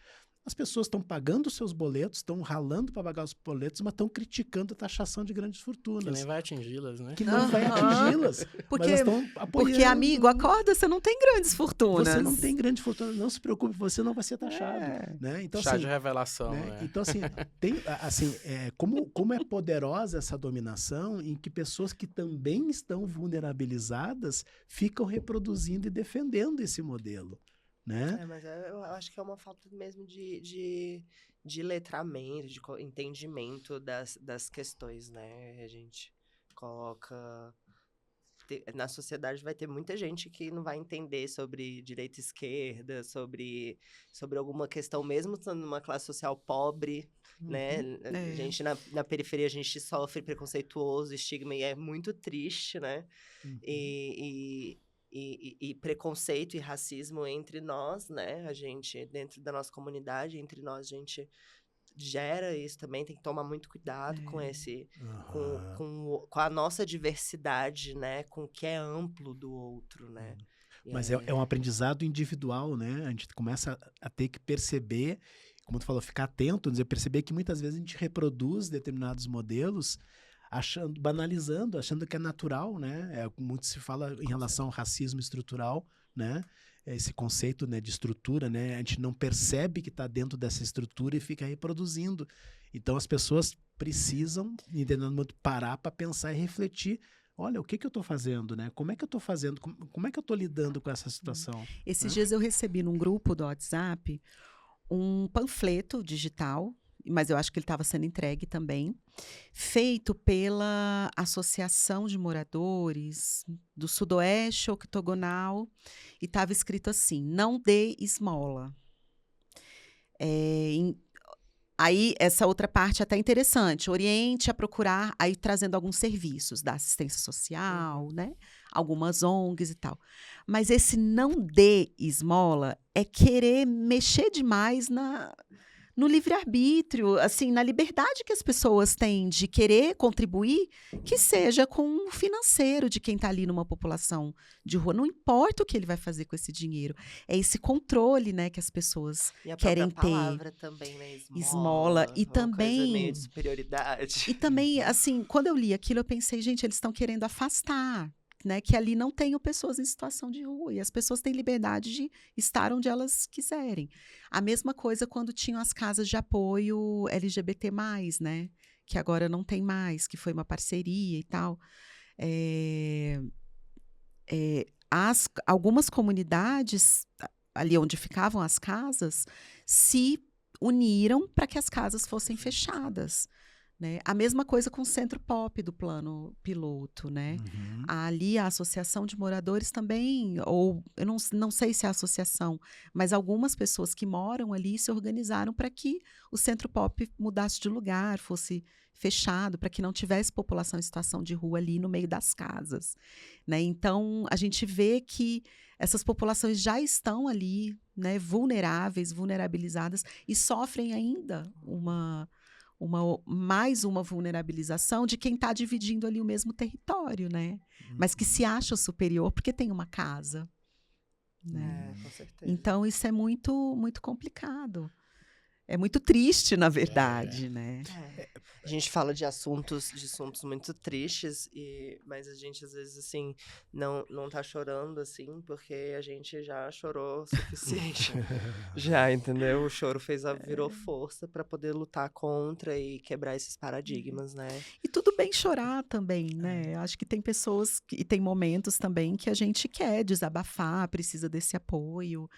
As pessoas estão pagando seus boletos, estão ralando para pagar os boletos, mas estão criticando a taxação de grandes fortunas. Que nem vai atingi-las, né? Que não vai atingi-las. Porque, mas estão apoiando. porque, amigo, acorda, você não tem grandes fortunas. Você não tem grande fortuna, não se preocupe, você não vai ser taxado. Né? Então, Chá assim, de revelação, né? né? Então, assim, como é poderosa essa dominação em que pessoas que também estão vulnerabilizadas ficam reproduzindo e defendendo esse modelo. Né? Mas eu acho que é uma falta mesmo de letramento, de entendimento das questões, né? A gente coloca... Na sociedade vai ter muita gente que não vai entender sobre direita e esquerda, sobre alguma questão, mesmo estando numa classe social pobre, né? A gente, na periferia, a gente sofre preconceituoso, estigma, e é muito triste, né? E preconceito e racismo entre nós, né? A gente, dentro da nossa comunidade, entre nós, a gente gera isso também, tem que tomar muito cuidado com esse, com a nossa diversidade, né? Com o que é amplo do outro, né? Mas é um aprendizado individual, né? A gente começa a ter que perceber, como tu falou, ficar atento, perceber que muitas vezes a gente reproduz determinados modelos banalizando, achando que é natural, né? Muito se fala em relação ao racismo estrutural, né? Esse conceito, né, de estrutura, né? A gente não percebe que está dentro dessa estrutura e fica reproduzindo. Então as pessoas precisam, entendendo, parar para pensar e refletir. Olha, o que eu estou fazendo, né? Como é que eu estou fazendo? Como é que eu estou lidando com essa situação? Esses dias eu recebi num grupo do WhatsApp um panfleto digital, mas eu acho que ele estava sendo entregue também, feito pela Associação de Moradores do Sudoeste Octogonal, e estava escrito assim: não dê esmola. Aí, essa outra parte é até interessante. Oriente a procurar, aí trazendo alguns serviços da assistência social, né? Algumas ONGs e tal. Mas esse não dê esmola é querer mexer demais no livre-arbítrio, assim, na liberdade que as pessoas têm de querer contribuir, que seja com o financeiro de quem está ali numa população de rua. Não importa o que ele vai fazer com esse dinheiro. É esse controle, né, que as pessoas E a querem própria ter. palavra também, né? Esmola. E Uma coisa meio também, de superioridade. e também, assim, quando eu li aquilo, eu pensei, gente, eles estão querendo afastar, né, que ali não tenham pessoas em situação de rua. E as pessoas têm liberdade de estar onde elas quiserem. A mesma coisa quando tinham as casas de apoio LGBT+, né? Que agora não tem mais, que foi uma parceria e tal. Algumas comunidades, ali onde ficavam as casas, se uniram para que as casas fossem fechadas. Né? A mesma coisa com o Centro Pop do plano piloto, né? Uhum. Ali a associação de moradores também, ou eu não sei se é a associação, mas algumas pessoas que moram ali se organizaram para que o Centro Pop mudasse de lugar, fosse fechado, para que não tivesse população em situação de rua ali no meio das casas. Né? Então, a gente vê que essas populações já estão ali, né, vulneráveis, vulnerabilizadas, e sofrem ainda mais uma vulnerabilização de quem está dividindo ali o mesmo território, né? Mas que se acha superior porque tem uma casa. Né? Com certeza. Então, isso é muito, muito complicado. É muito triste, na verdade, né? A gente fala de assuntos muito tristes, mas a gente, às vezes, assim, não tá chorando, assim, porque a gente já chorou o suficiente. Já, entendeu? O choro virou força para poder lutar contra e quebrar esses paradigmas, né? E tudo bem chorar também, né? Acho que tem pessoas e tem momentos também que a gente quer desabafar, precisa desse apoio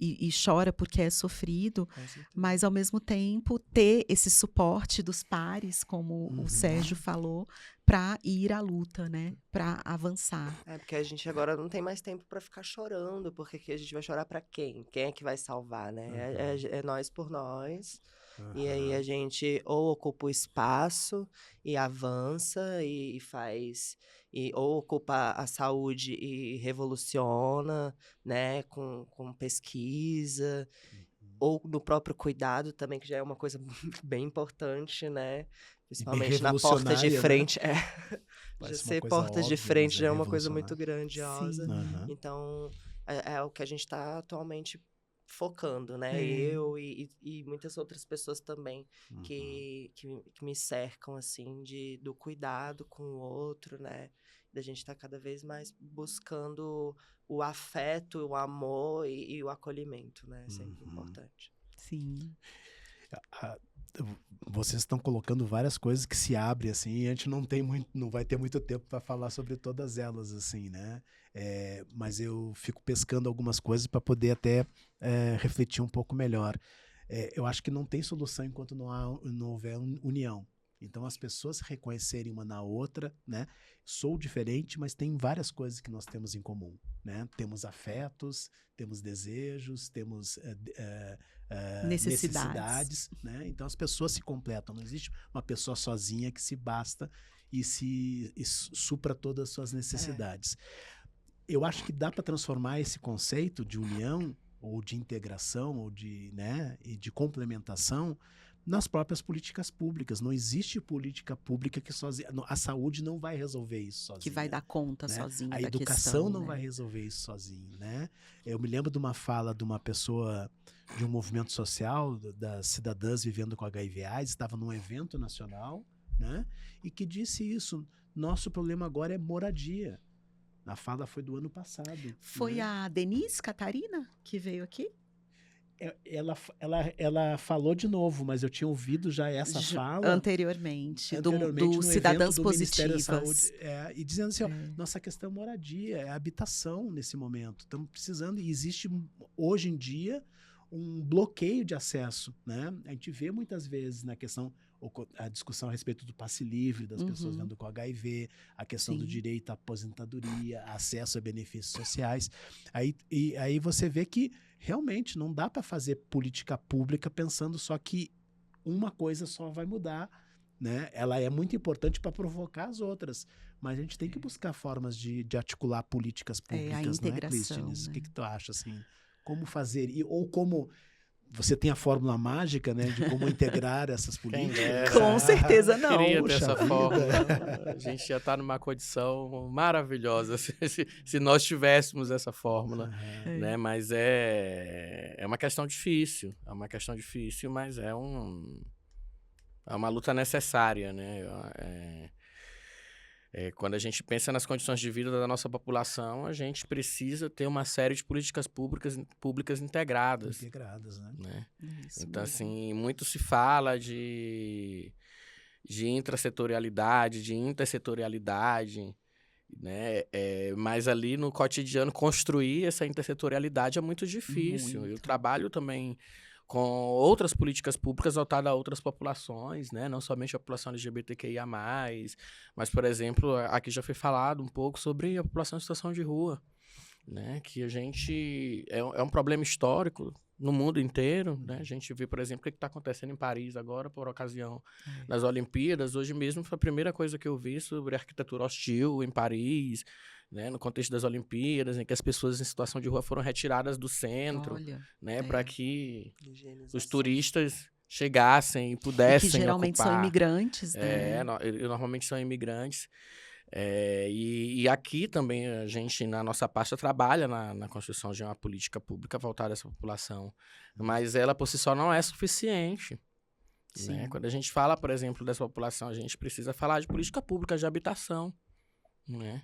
e chora porque é sofrido, mas ao mesmo tempo ter esse suporte dos pares, como o Sérgio falou, para ir à luta, né? Para avançar. Porque a gente agora não tem mais tempo para ficar chorando, porque que a gente vai chorar para quem? Quem é que vai salvar, né? É nós por nós. E aí a gente ou ocupa o espaço e avança e faz, ou ocupa a saúde e revoluciona, né, com pesquisa, ou no próprio cuidado também, que já é uma coisa bem importante, né? Principalmente na porta de frente. Né? Já ser porta de frente já é uma coisa muito grandiosa. Sim. Então, é o que a gente está atualmente focando, né? Eu e muitas outras pessoas também que me cercam, assim, do cuidado com o outro, né? Da gente estar cada vez mais buscando o afeto, o amor e o acolhimento, né? É sempre importante. Sim. Vocês estão colocando várias coisas que se abrem, assim, e a gente não vai ter muito tempo para falar sobre todas elas, assim, né? Mas eu fico pescando algumas coisas para poder até refletir um pouco melhor. Eu acho que não tem solução enquanto não houver união. Então, as pessoas se reconhecerem uma na outra, né? Sou diferente, mas tem várias coisas que nós temos em comum, né? Temos afetos, temos desejos, temos necessidades, né? Então, as pessoas se completam. Não existe uma pessoa sozinha que se basta e supra todas as suas necessidades. Eu acho que dá para transformar esse conceito de união ou de integração ou e de complementação nas próprias políticas públicas. Não existe política pública que sozinha... A saúde não vai resolver isso sozinha. Que vai dar conta, né? sozinha A da educação questão, não né? vai resolver isso sozinho, né? Eu me lembro de uma fala de uma pessoa de um movimento social, das cidadãs vivendo com HIV/AIDS, estava num evento nacional, né? E que disse isso: nosso problema agora é moradia. A fala foi do ano passado. Foi, né? a Denise Catarina que veio aqui? Ela falou de novo, mas eu tinha ouvido já essa fala anteriormente do no Cidadãs evento do Ministério da Positivas. Saúde, e dizendo assim, nossa questão é moradia, é habitação nesse momento. Estamos precisando, e existe hoje em dia um bloqueio de acesso, né? A gente vê muitas vezes na questão, a discussão a respeito do passe livre das pessoas vivendo com HIV, a questão do direito à aposentadoria, acesso a benefícios sociais. Aí você vê que realmente não dá para fazer política pública pensando só que uma coisa só vai mudar, né? Ela é muito importante para provocar as outras, mas a gente tem que buscar formas de articular políticas a públicas, não é, integração, Clístenes? O né? que tu acha, assim? Como fazer? Ou como você tem a fórmula mágica, né, de como integrar essas Quem políticas? dera. Com certeza não. Queria ter Puxa essa vida. fórmula. A gente já está numa condição maravilhosa se nós tivéssemos essa fórmula, Aham. né? Mas é uma questão difícil. É uma questão difícil, mas é uma luta necessária, né? Quando a gente pensa nas condições de vida da nossa população, a gente precisa ter uma série de políticas públicas integradas, Integradas, né? né? Isso Então, mesmo. assim, muito se fala de intrasetorialidade, de intersetorialidade, né? Mas ali no cotidiano, construir essa intersetorialidade é muito difícil. Eu Muito. trabalho também com outras políticas públicas voltadas a outras populações, né? Não somente a população LGBTQIA+, mas, por exemplo, aqui já foi falado um pouco sobre a população em situação de rua, né? Que a gente... É um problema histórico no mundo inteiro, né? A gente vê, por exemplo, o que está acontecendo em Paris agora, por ocasião das Olimpíadas. Hoje mesmo foi a primeira coisa que eu vi sobre arquitetura hostil em Paris, né? No contexto das Olimpíadas, em que as pessoas em situação de rua foram retiradas do centro, Olha, né? Para que os Higienização. turistas chegassem e e pudessem que geralmente ocupar. são imigrantes, né? Normalmente são imigrantes. E aqui também a gente, na nossa pasta, trabalha na construção de uma política pública voltada a essa população. Mas ela, por si só, não é suficiente. Né? Sim. Quando a gente fala, por exemplo, dessa população, a gente precisa falar de política pública de habitação. Né?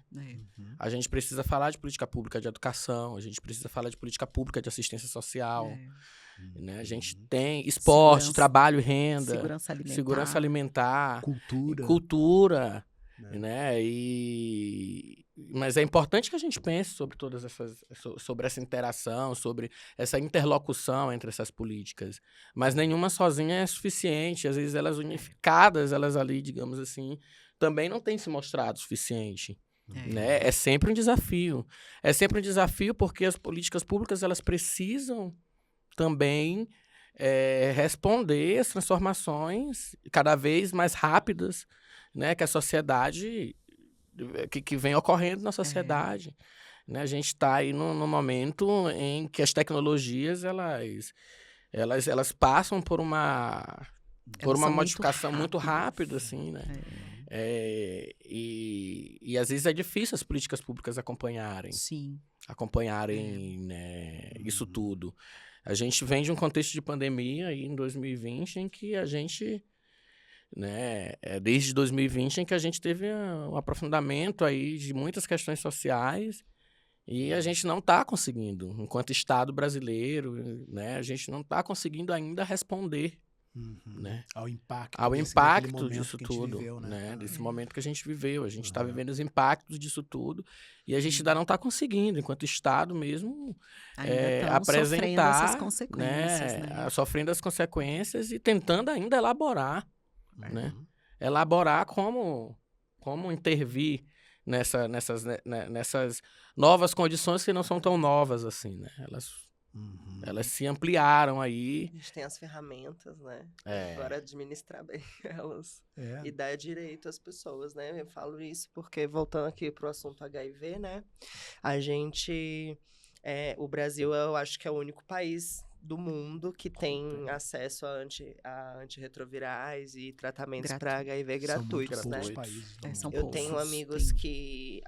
A gente precisa falar de política pública de educação, a gente precisa falar de política pública de assistência social. Né? A gente tem esporte, Segurança- trabalho e renda, Segurança alimentar. Cultura. né? Mas é importante que a gente pense sobre sobre essa interação, sobre essa interlocução entre essas políticas. Mas nenhuma sozinha é suficiente. Às vezes elas unificadas, elas ali, digamos assim, também não têm se mostrado suficiente. Né? É sempre um desafio. É sempre um desafio porque as políticas públicas elas precisam também responder às transformações cada vez mais rápidas, né, que a sociedade que vem ocorrendo na sociedade. Né? A gente está aí num momento em que as tecnologias elas passam por uma Elas são modificação muito rápidas. rápida, assim, né? E às vezes é difícil as políticas públicas acompanharem Sim. né, isso tudo. A gente vem de um contexto de pandemia aí em 2020 em que a gente, né, desde 2020 em que a gente teve um aprofundamento aí de muitas questões sociais e a gente não está conseguindo, enquanto Estado brasileiro, né, a gente não está conseguindo ainda responder. Né? Ao impacto disso tudo, viveu, né? Desse momento que a gente viveu. A gente está vivendo os impactos disso tudo e a gente ainda não está conseguindo, enquanto Estado mesmo, Ainda apresentar, sofrendo essas consequências, né? sofrendo as consequências e tentando ainda elaborar, né? Elaborar como intervir nessas novas condições que não são tão novas assim, né? Elas se ampliaram aí. A gente tem as ferramentas, né? Agora administrar bem elas e dar direito às pessoas, né? Eu falo isso porque, voltando aqui pro assunto HIV, né? A gente... o Brasil, eu acho que é o único país do mundo que tem acesso a antirretrovirais e tratamentos para HIV gratuitos, né? Eu tenho amigos que,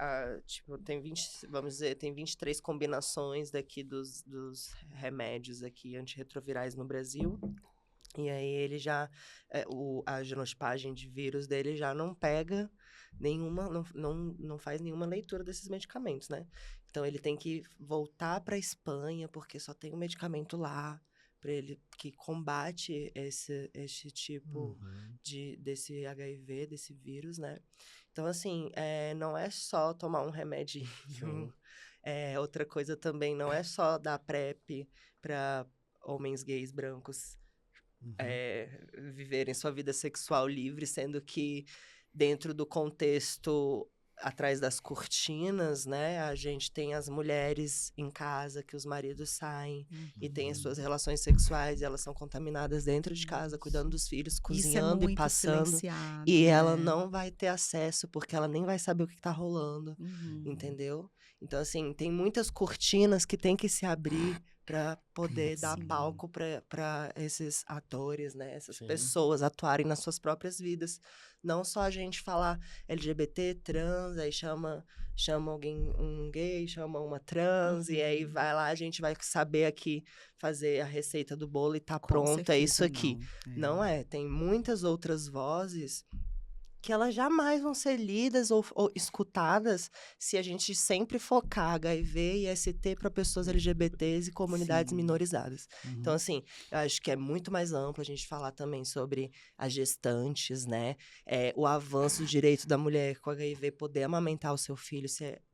tem 23 combinações daqui dos remédios aqui antirretrovirais no Brasil. E aí ele já, a genotipagem de vírus dele já não pega nenhuma, não faz nenhuma leitura desses medicamentos, né? Então ele tem que voltar para a Espanha, porque só tem um medicamento lá para ele que combate esse tipo desse HIV, desse vírus, né? Então, assim, não é só tomar um remedinho. Outra coisa também, não é só dar PrEP para homens gays brancos viverem sua vida sexual livre, sendo que dentro do contexto atrás das cortinas, né? A gente tem as mulheres em casa que os maridos saem e têm as suas relações sexuais e elas são contaminadas dentro de casa, cuidando dos filhos, Isso é cozinhando e muito passando. silenciado, E né? ela não vai ter acesso porque ela nem vai saber o que tá rolando, Uhum. entendeu? Então, assim, tem muitas cortinas que tem que se abrir para poder dar Sim. palco para esses atores, né? Essas Sim. pessoas atuarem nas suas próprias vidas. Não só a gente falar LGBT, trans, aí chama alguém, um gay, chama uma trans, e aí Uhum. vai lá, a gente vai saber aqui fazer a receita do bolo e tá Com pronto, é isso certeza aqui. não. Não é, tem muitas outras vozes que elas jamais vão ser lidas ou escutadas se a gente sempre focar HIV e ST para pessoas LGBTs e comunidades Sim. minorizadas. Então, assim, eu acho que é muito mais amplo a gente falar também sobre as gestantes, né? O avanço do direito da mulher com HIV poder amamentar o seu filho,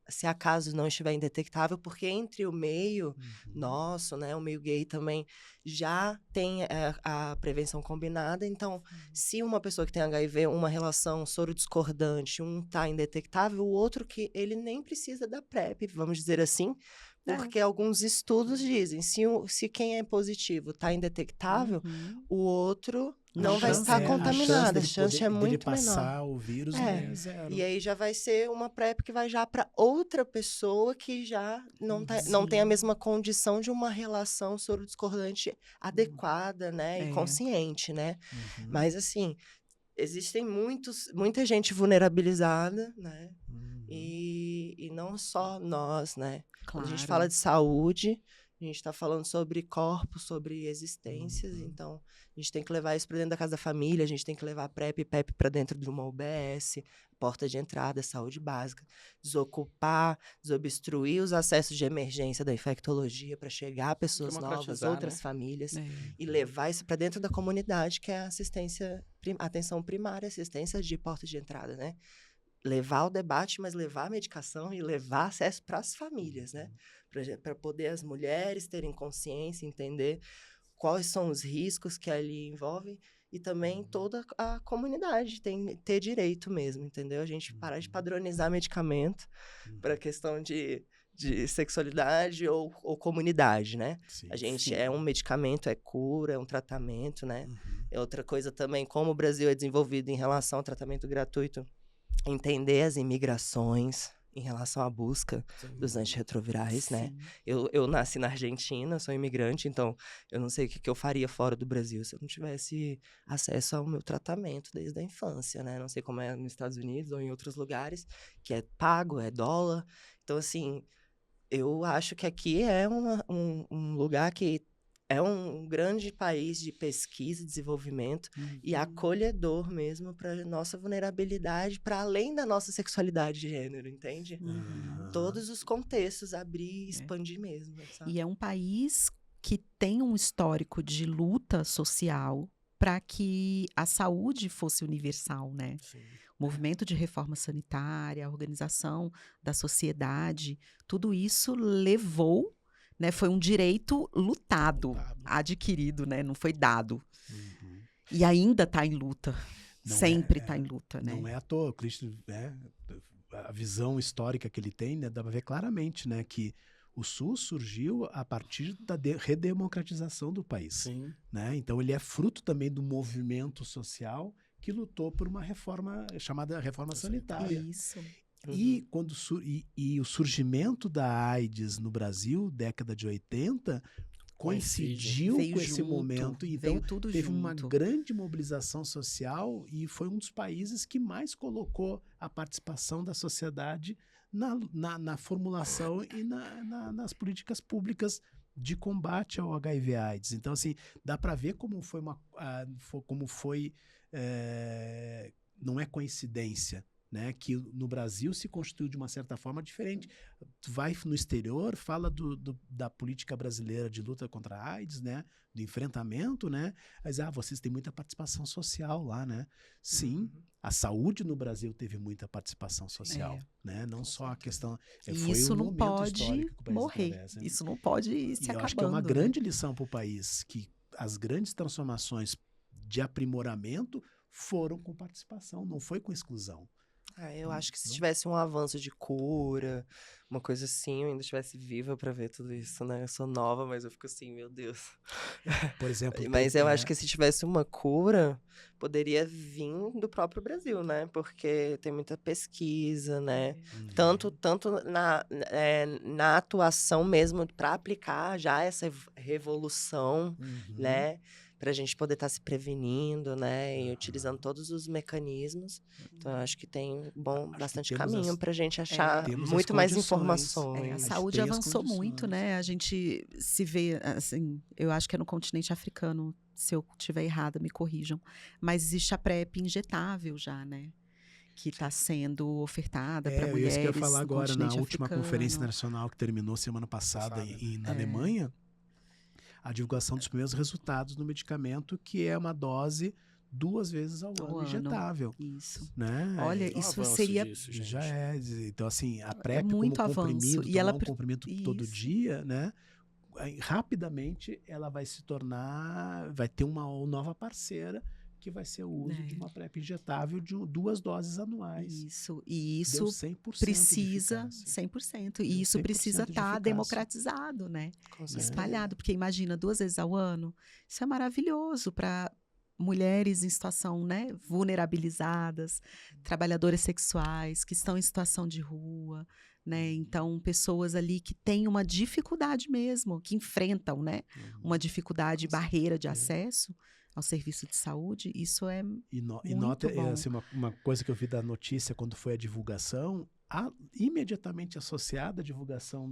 se acaso não estiver indetectável, porque entre o meio nosso, né, o meio gay também já tem a prevenção combinada. Então, se uma pessoa que tem HIV, uma relação soro discordante, um tá indetectável, o outro que ele nem precisa da PrEP, vamos dizer assim, porque alguns estudos dizem, se quem é positivo tá indetectável, Uhum. o outro A não vai chance estar é contaminado, a dele chance é dele muito passar menor. o vírus É, é zero. E aí já vai ser uma PrEP que vai já para outra pessoa que já não tem a Sim. mesma condição de uma relação soro discordante adequada, né, e É. consciente, né? Uhum. Mas assim, existem muita gente vulnerabilizada, né? Uhum. E não só nós, né? Quando a gente Claro. fala de saúde, a gente está falando sobre corpos, sobre existências, então a gente tem que levar isso para dentro da casa da família, a gente tem que levar a PrEP e PEP para dentro de uma UBS, porta de entrada, saúde básica, desocupar, desobstruir os acessos de emergência da infectologia para chegar a pessoas novas, Democratizar, outras né? famílias, É. e levar isso para dentro da comunidade, que é a atenção primária, assistência de porta de entrada, né? Levar o debate, mas levar a medicação e levar acesso para as famílias, né? Para poder as mulheres terem consciência, entender quais são os riscos que ali envolvem e também toda a comunidade ter direito mesmo, entendeu? A gente parar de padronizar medicamento para questão de sexualidade ou comunidade, né? Sim. A gente Sim. é um medicamento, é cura, é um tratamento, né? Uhum. É outra coisa também, como o Brasil é desenvolvido em relação ao tratamento gratuito, entender as imigrações em relação à busca dos antirretrovirais, né? Sim. Eu nasci na Argentina, sou imigrante, então eu não sei o que eu faria fora do Brasil se eu não tivesse acesso ao meu tratamento desde a infância, né? Não sei como é nos Estados Unidos ou em outros lugares, que é pago, é dólar. Então, assim, eu acho que aqui é um lugar que é um grande país de pesquisa e desenvolvimento e acolhedor mesmo para nossa vulnerabilidade, para além da nossa sexualidade de gênero, entende? Uhum. Todos os contextos, abrir e expandir mesmo, sabe? E é um país que tem um histórico de luta social para que a saúde fosse universal, né? Sim. O movimento de reforma sanitária, a organização da sociedade, tudo isso levou, né? Foi um direito lutado, adquirido, né? Não foi dado. Uhum. E ainda está em luta. Não Sempre está em luta, né? Não é à toa, o Cristo, a visão histórica que ele tem, né, dá para ver claramente, né, que o SUS surgiu a partir da redemocratização do país. Sim. Né? Então ele é fruto também do movimento social que lutou por uma reforma chamada reforma sanitária. Isso. E, e o surgimento da AIDS no Brasil, década de 80, coincidiu Veio com esse junto, momento. Então, veio tudo teve junto. uma grande mobilização social e foi um dos países que mais colocou a participação da sociedade na formulação e nas políticas públicas de combate ao HIV/AIDS. Então, assim, dá para ver como foi não é coincidência, né, que no Brasil se constituiu de uma certa forma diferente. Tu vai no exterior, fala da política brasileira de luta contra a AIDS, né, do enfrentamento, né, mas vocês têm muita participação social lá, né? Sim, a saúde no Brasil teve muita participação social, né? Não só a questão... E foi isso um não momento pode histórico que o país morrer, atravessa. isso não pode ir se E eu acabando. acho que é uma né? grande lição para o país, que as grandes transformações de aprimoramento foram com participação, não foi com exclusão. Eu acho que se tivesse um avanço de cura, uma coisa assim, eu ainda estivesse viva pra ver tudo isso, né? Eu sou nova, mas eu fico assim, meu Deus. Por exemplo, Mas eu acho que se tivesse uma cura, poderia vir do próprio Brasil, né? Porque tem muita pesquisa, né? Tanto na atuação mesmo para aplicar já essa revolução, né? Para a gente poder estar se prevenindo, né? E utilizando todos os mecanismos. Então, eu acho que tem bastante caminho para a gente achar temos muito as mais condições. informações. A gente saúde tem as avançou muito, condições. né? A gente se vê, assim, eu acho que é no continente africano, se eu estiver errada, me corrijam. Mas existe a PrEP injetável já, né? Que está sendo ofertada para mulheres. Isso que eu ia falar no agora, na continente última africano. conferência nacional que terminou semana passada na Alemanha, a divulgação dos primeiros resultados no medicamento, que é uma dose 2 vezes ao ano injetável. Isso. Né? Olha, Um isso avanço seria... disso, gente. Já é. Então, assim, a PrEP muito como avanço. comprimido, E tomar ela um comprimido todo Isso. dia, né? Aí, rapidamente, ela vai se tornar... Vai ter uma nova parceira, que vai ser o uso de uma PrEP injetável de 2 doses anuais. Isso. E Deu isso 100% precisa... de eficácia. 100%. E isso 100% precisa de estar eficácia. democratizado, né? Com certeza. Espalhado. Porque imagina, 2 vezes ao ano. Isso é maravilhoso para mulheres em situação, né, vulnerabilizadas, trabalhadoras sexuais, que estão em situação de rua, né? Então, pessoas ali que têm uma dificuldade mesmo, que enfrentam, né, uma dificuldade, barreira de acesso ao serviço de saúde. Isso é E muito nota, bom. assim, uma coisa que eu vi da notícia quando foi a divulgação, imediatamente associada à divulgação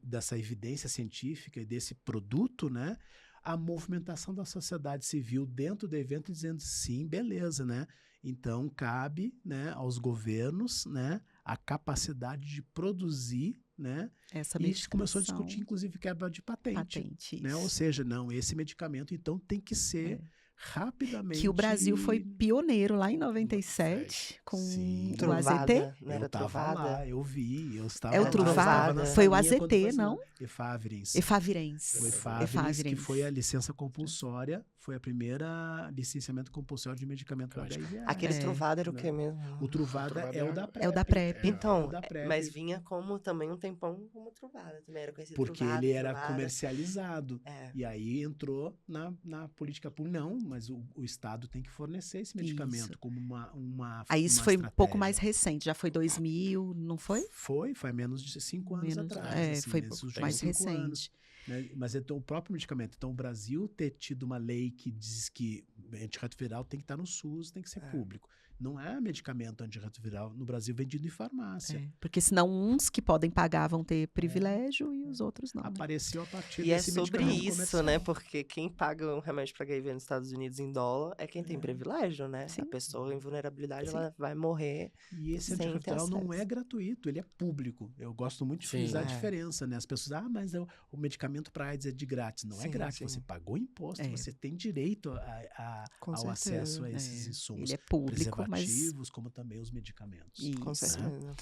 dessa evidência científica e desse produto, né? A movimentação da sociedade civil dentro do evento dizendo sim, beleza, né? Então, cabe, né, aos governos, né, a capacidade de produzir, né? Essa e medicação. começou a discutir, inclusive, quebra de patente. Né? Ou seja, não, esse medicamento, então, tem que ser rapidamente... Que o Brasil foi pioneiro lá em 97 com o Truvada, AZT. não era Eu tava Truvada? lá, eu vi. Eu estava É o lá, Truvada? Foi o AZT, não? Efavirenz. Efavirenz. O Efavirenz, que foi a licença compulsória, foi a primeira licenciamento compulsório de medicamento para HIV. Aquele Truvada era o que mesmo? O Truvada é o da PrEP. É o da PrEP. Então, o da PrEP. mas vinha como também um tempão como Truvada, também era conhecido porque Truvada, ele era Truvada. comercializado. E aí entrou na política pública. Não, mas o Estado tem que fornecer esse medicamento como uma Aí isso uma foi estratégia. um pouco mais recente, já foi 2000, não foi? Foi menos de 5 anos atrás. Assim, foi últimos mais 5 recente. anos, né? Mas então, o próprio medicamento. Então, o Brasil ter tido uma lei que diz que antirretroviral tem que estar no SUS, tem que ser público. Não é medicamento antirretroviral no Brasil vendido em farmácia. Porque senão uns que podem pagar vão ter privilégio e os outros não. Apareceu a partir E desse é sobre medicamento isso, comercial. né? Porque quem paga um remédio para HIV nos Estados Unidos em dólar é quem tem privilégio, né? Sim. A pessoa em vulnerabilidade, ela vai morrer. E esse sem ter antirretroviral não acesso. é gratuito, ele é público. Eu gosto muito de frisar a diferença, né? As pessoas, mas o medicamento para AIDS é de grátis. Não é grátis, você pagou imposto, você tem direito ao acesso a esses insumos. Ele é público, mas... preservativos, como também os medicamentos. Isso. Com certeza.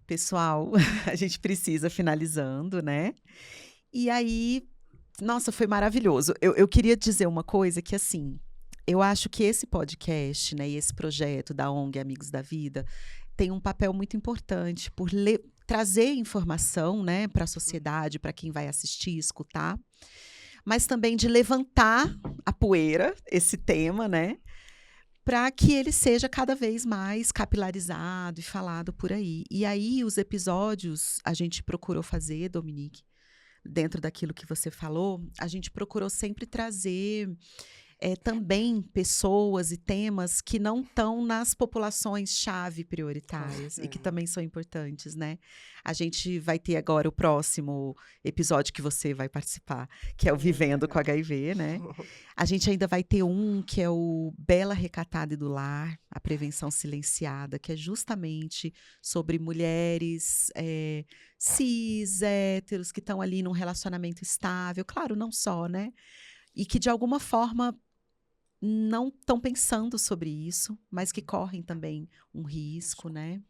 Pessoal, a gente precisa finalizando, né? E aí, nossa, foi maravilhoso. Eu queria dizer uma coisa que, assim, eu acho que esse podcast, né, e esse projeto da ONG Amigos da Vida tem um papel muito importante por trazer informação, né, para a sociedade, para quem vai assistir, escutar, mas também de levantar a poeira, esse tema, né, para que ele seja cada vez mais capilarizado e falado por aí. E aí, os episódios, a gente procurou fazer, Dominique, dentro daquilo que você falou, a gente procurou sempre trazer também pessoas e temas que não estão nas populações-chave prioritárias e que também são importantes, né? A gente vai ter agora o próximo episódio que você vai participar, que é o Vivendo com HIV, né? A gente ainda vai ter um que é o Bela Recatada e do Lar, a prevenção silenciada, que é justamente sobre mulheres cis, héteros, que estão ali num relacionamento estável. Claro, não só, né? E que, de alguma forma, não estão pensando sobre isso, mas que correm também um risco, né?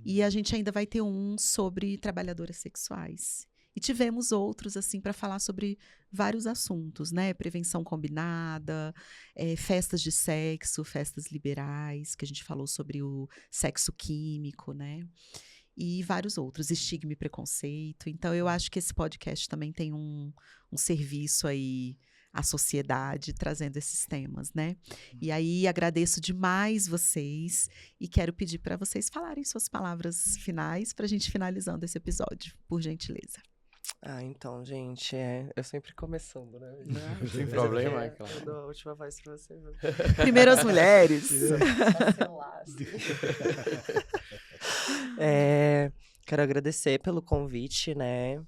E a gente ainda vai ter um sobre trabalhadoras sexuais. E tivemos outros, assim, para falar sobre vários assuntos, né? Prevenção combinada, festas de sexo, festas liberais, que a gente falou sobre o sexo químico, né? E vários outros, estigma e preconceito. Então, eu acho que esse podcast também tem um serviço aí à sociedade, trazendo esses temas, né? E aí, agradeço demais vocês e quero pedir para vocês falarem suas palavras finais para a gente finalizando esse episódio, por gentileza. Então, gente, eu sempre começando, né? Não tem problema, é claro. Eu dou a última voz pra vocês. Primeiro as mulheres. Quero agradecer pelo convite, né?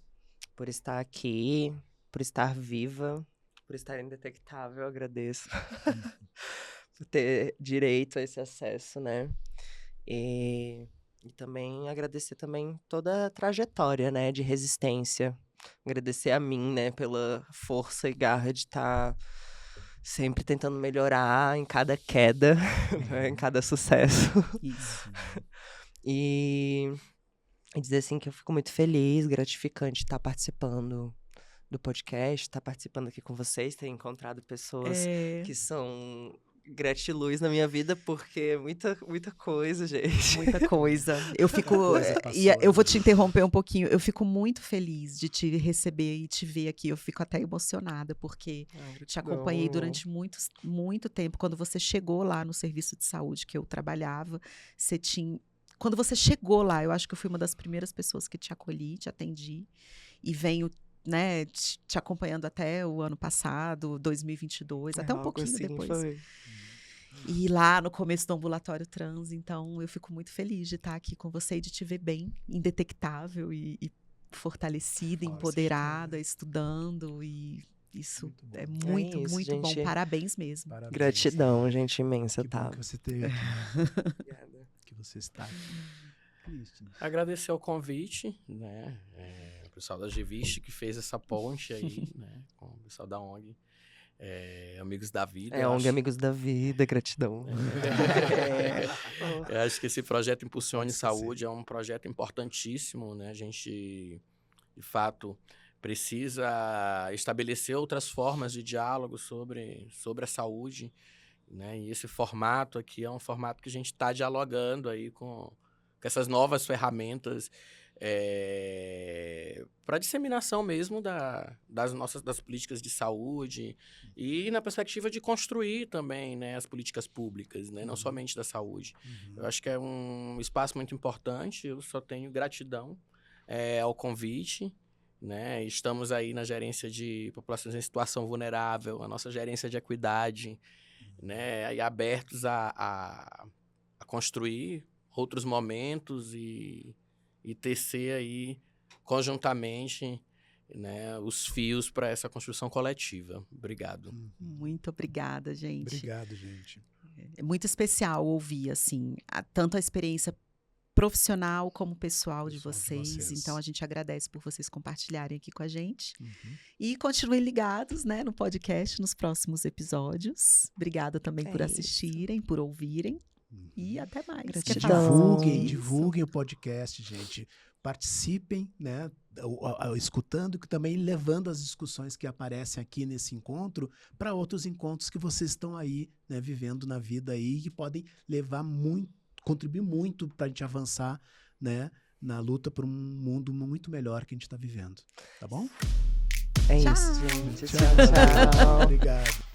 Por estar aqui, por estar viva, por estar indetectável, agradeço. Por ter direito a esse acesso, né? E também agradecer também toda a trajetória, né, de resistência. Agradecer a mim, né, pela força e garra de estar sempre tentando melhorar em cada queda, né, em cada sucesso. Isso. E dizer assim que eu fico muito feliz, gratificante estar participando do podcast, estar participando aqui com vocês, ter encontrado pessoas que são gratiluz na minha vida, porque muita coisa, gente. Muita coisa. Eu fico. Eu vou te interromper um pouquinho. Eu fico muito feliz de te receber e te ver aqui. Eu fico até emocionada, porque te acompanhei durante muito tempo. Quando você chegou lá no serviço de saúde que eu trabalhava, você tinha. Quando você chegou lá, eu acho que eu fui uma das primeiras pessoas que te acolhi, te atendi. E venho, né, te acompanhando até o ano passado, 2022, até um pouquinho assim depois. Foi. E lá no começo do ambulatório trans, então eu fico muito feliz de estar aqui com você e de te ver bem, indetectável e fortalecida, empoderada, estudando, e isso é muito, muito gente. bom. Parabéns mesmo. Parabéns. Gratidão, gente, imensa, Que tá? bom que você teve aqui. Que você está aqui. Agradecer o convite, né? O pessoal da Geviste que fez essa ponte aí, né? Com o pessoal da ONG. Amigos da Vida. ONG Amigos da Vida, gratidão. Eu acho que esse projeto Impulsione Saúde é um projeto importantíssimo, né? A gente, de fato, precisa estabelecer outras formas de diálogo sobre a saúde, né? E esse formato aqui é um formato que a gente está dialogando aí com essas novas ferramentas para disseminação mesmo das políticas de saúde e na perspectiva de construir também, né, as políticas públicas, né, não somente da saúde. Eu acho que é um espaço muito importante, eu só tenho gratidão ao convite, né? Estamos aí na gerência de populações em situação vulnerável, a nossa gerência de equidade, né, e abertos a construir outros momentos e tecer aí conjuntamente, né, os fios para essa construção coletiva. Obrigado. Muito obrigada, gente. Obrigado, gente. É muito especial ouvir, assim, tanto a experiência profissional como pessoal de vocês. Então, a gente agradece por vocês compartilharem aqui com a gente. E continuem ligados, né, no podcast, nos próximos episódios. Obrigada também por assistirem, por ouvirem. E até mais. Divulguem o podcast, gente. Participem, né, escutando e também levando as discussões que aparecem aqui nesse encontro para outros encontros que vocês estão aí, né, vivendo na vida aí, e que podem contribuir muito para a gente avançar, né, na luta por um mundo muito melhor que a gente está vivendo. Tá bom? Isso, gente. Tchau. Obrigado.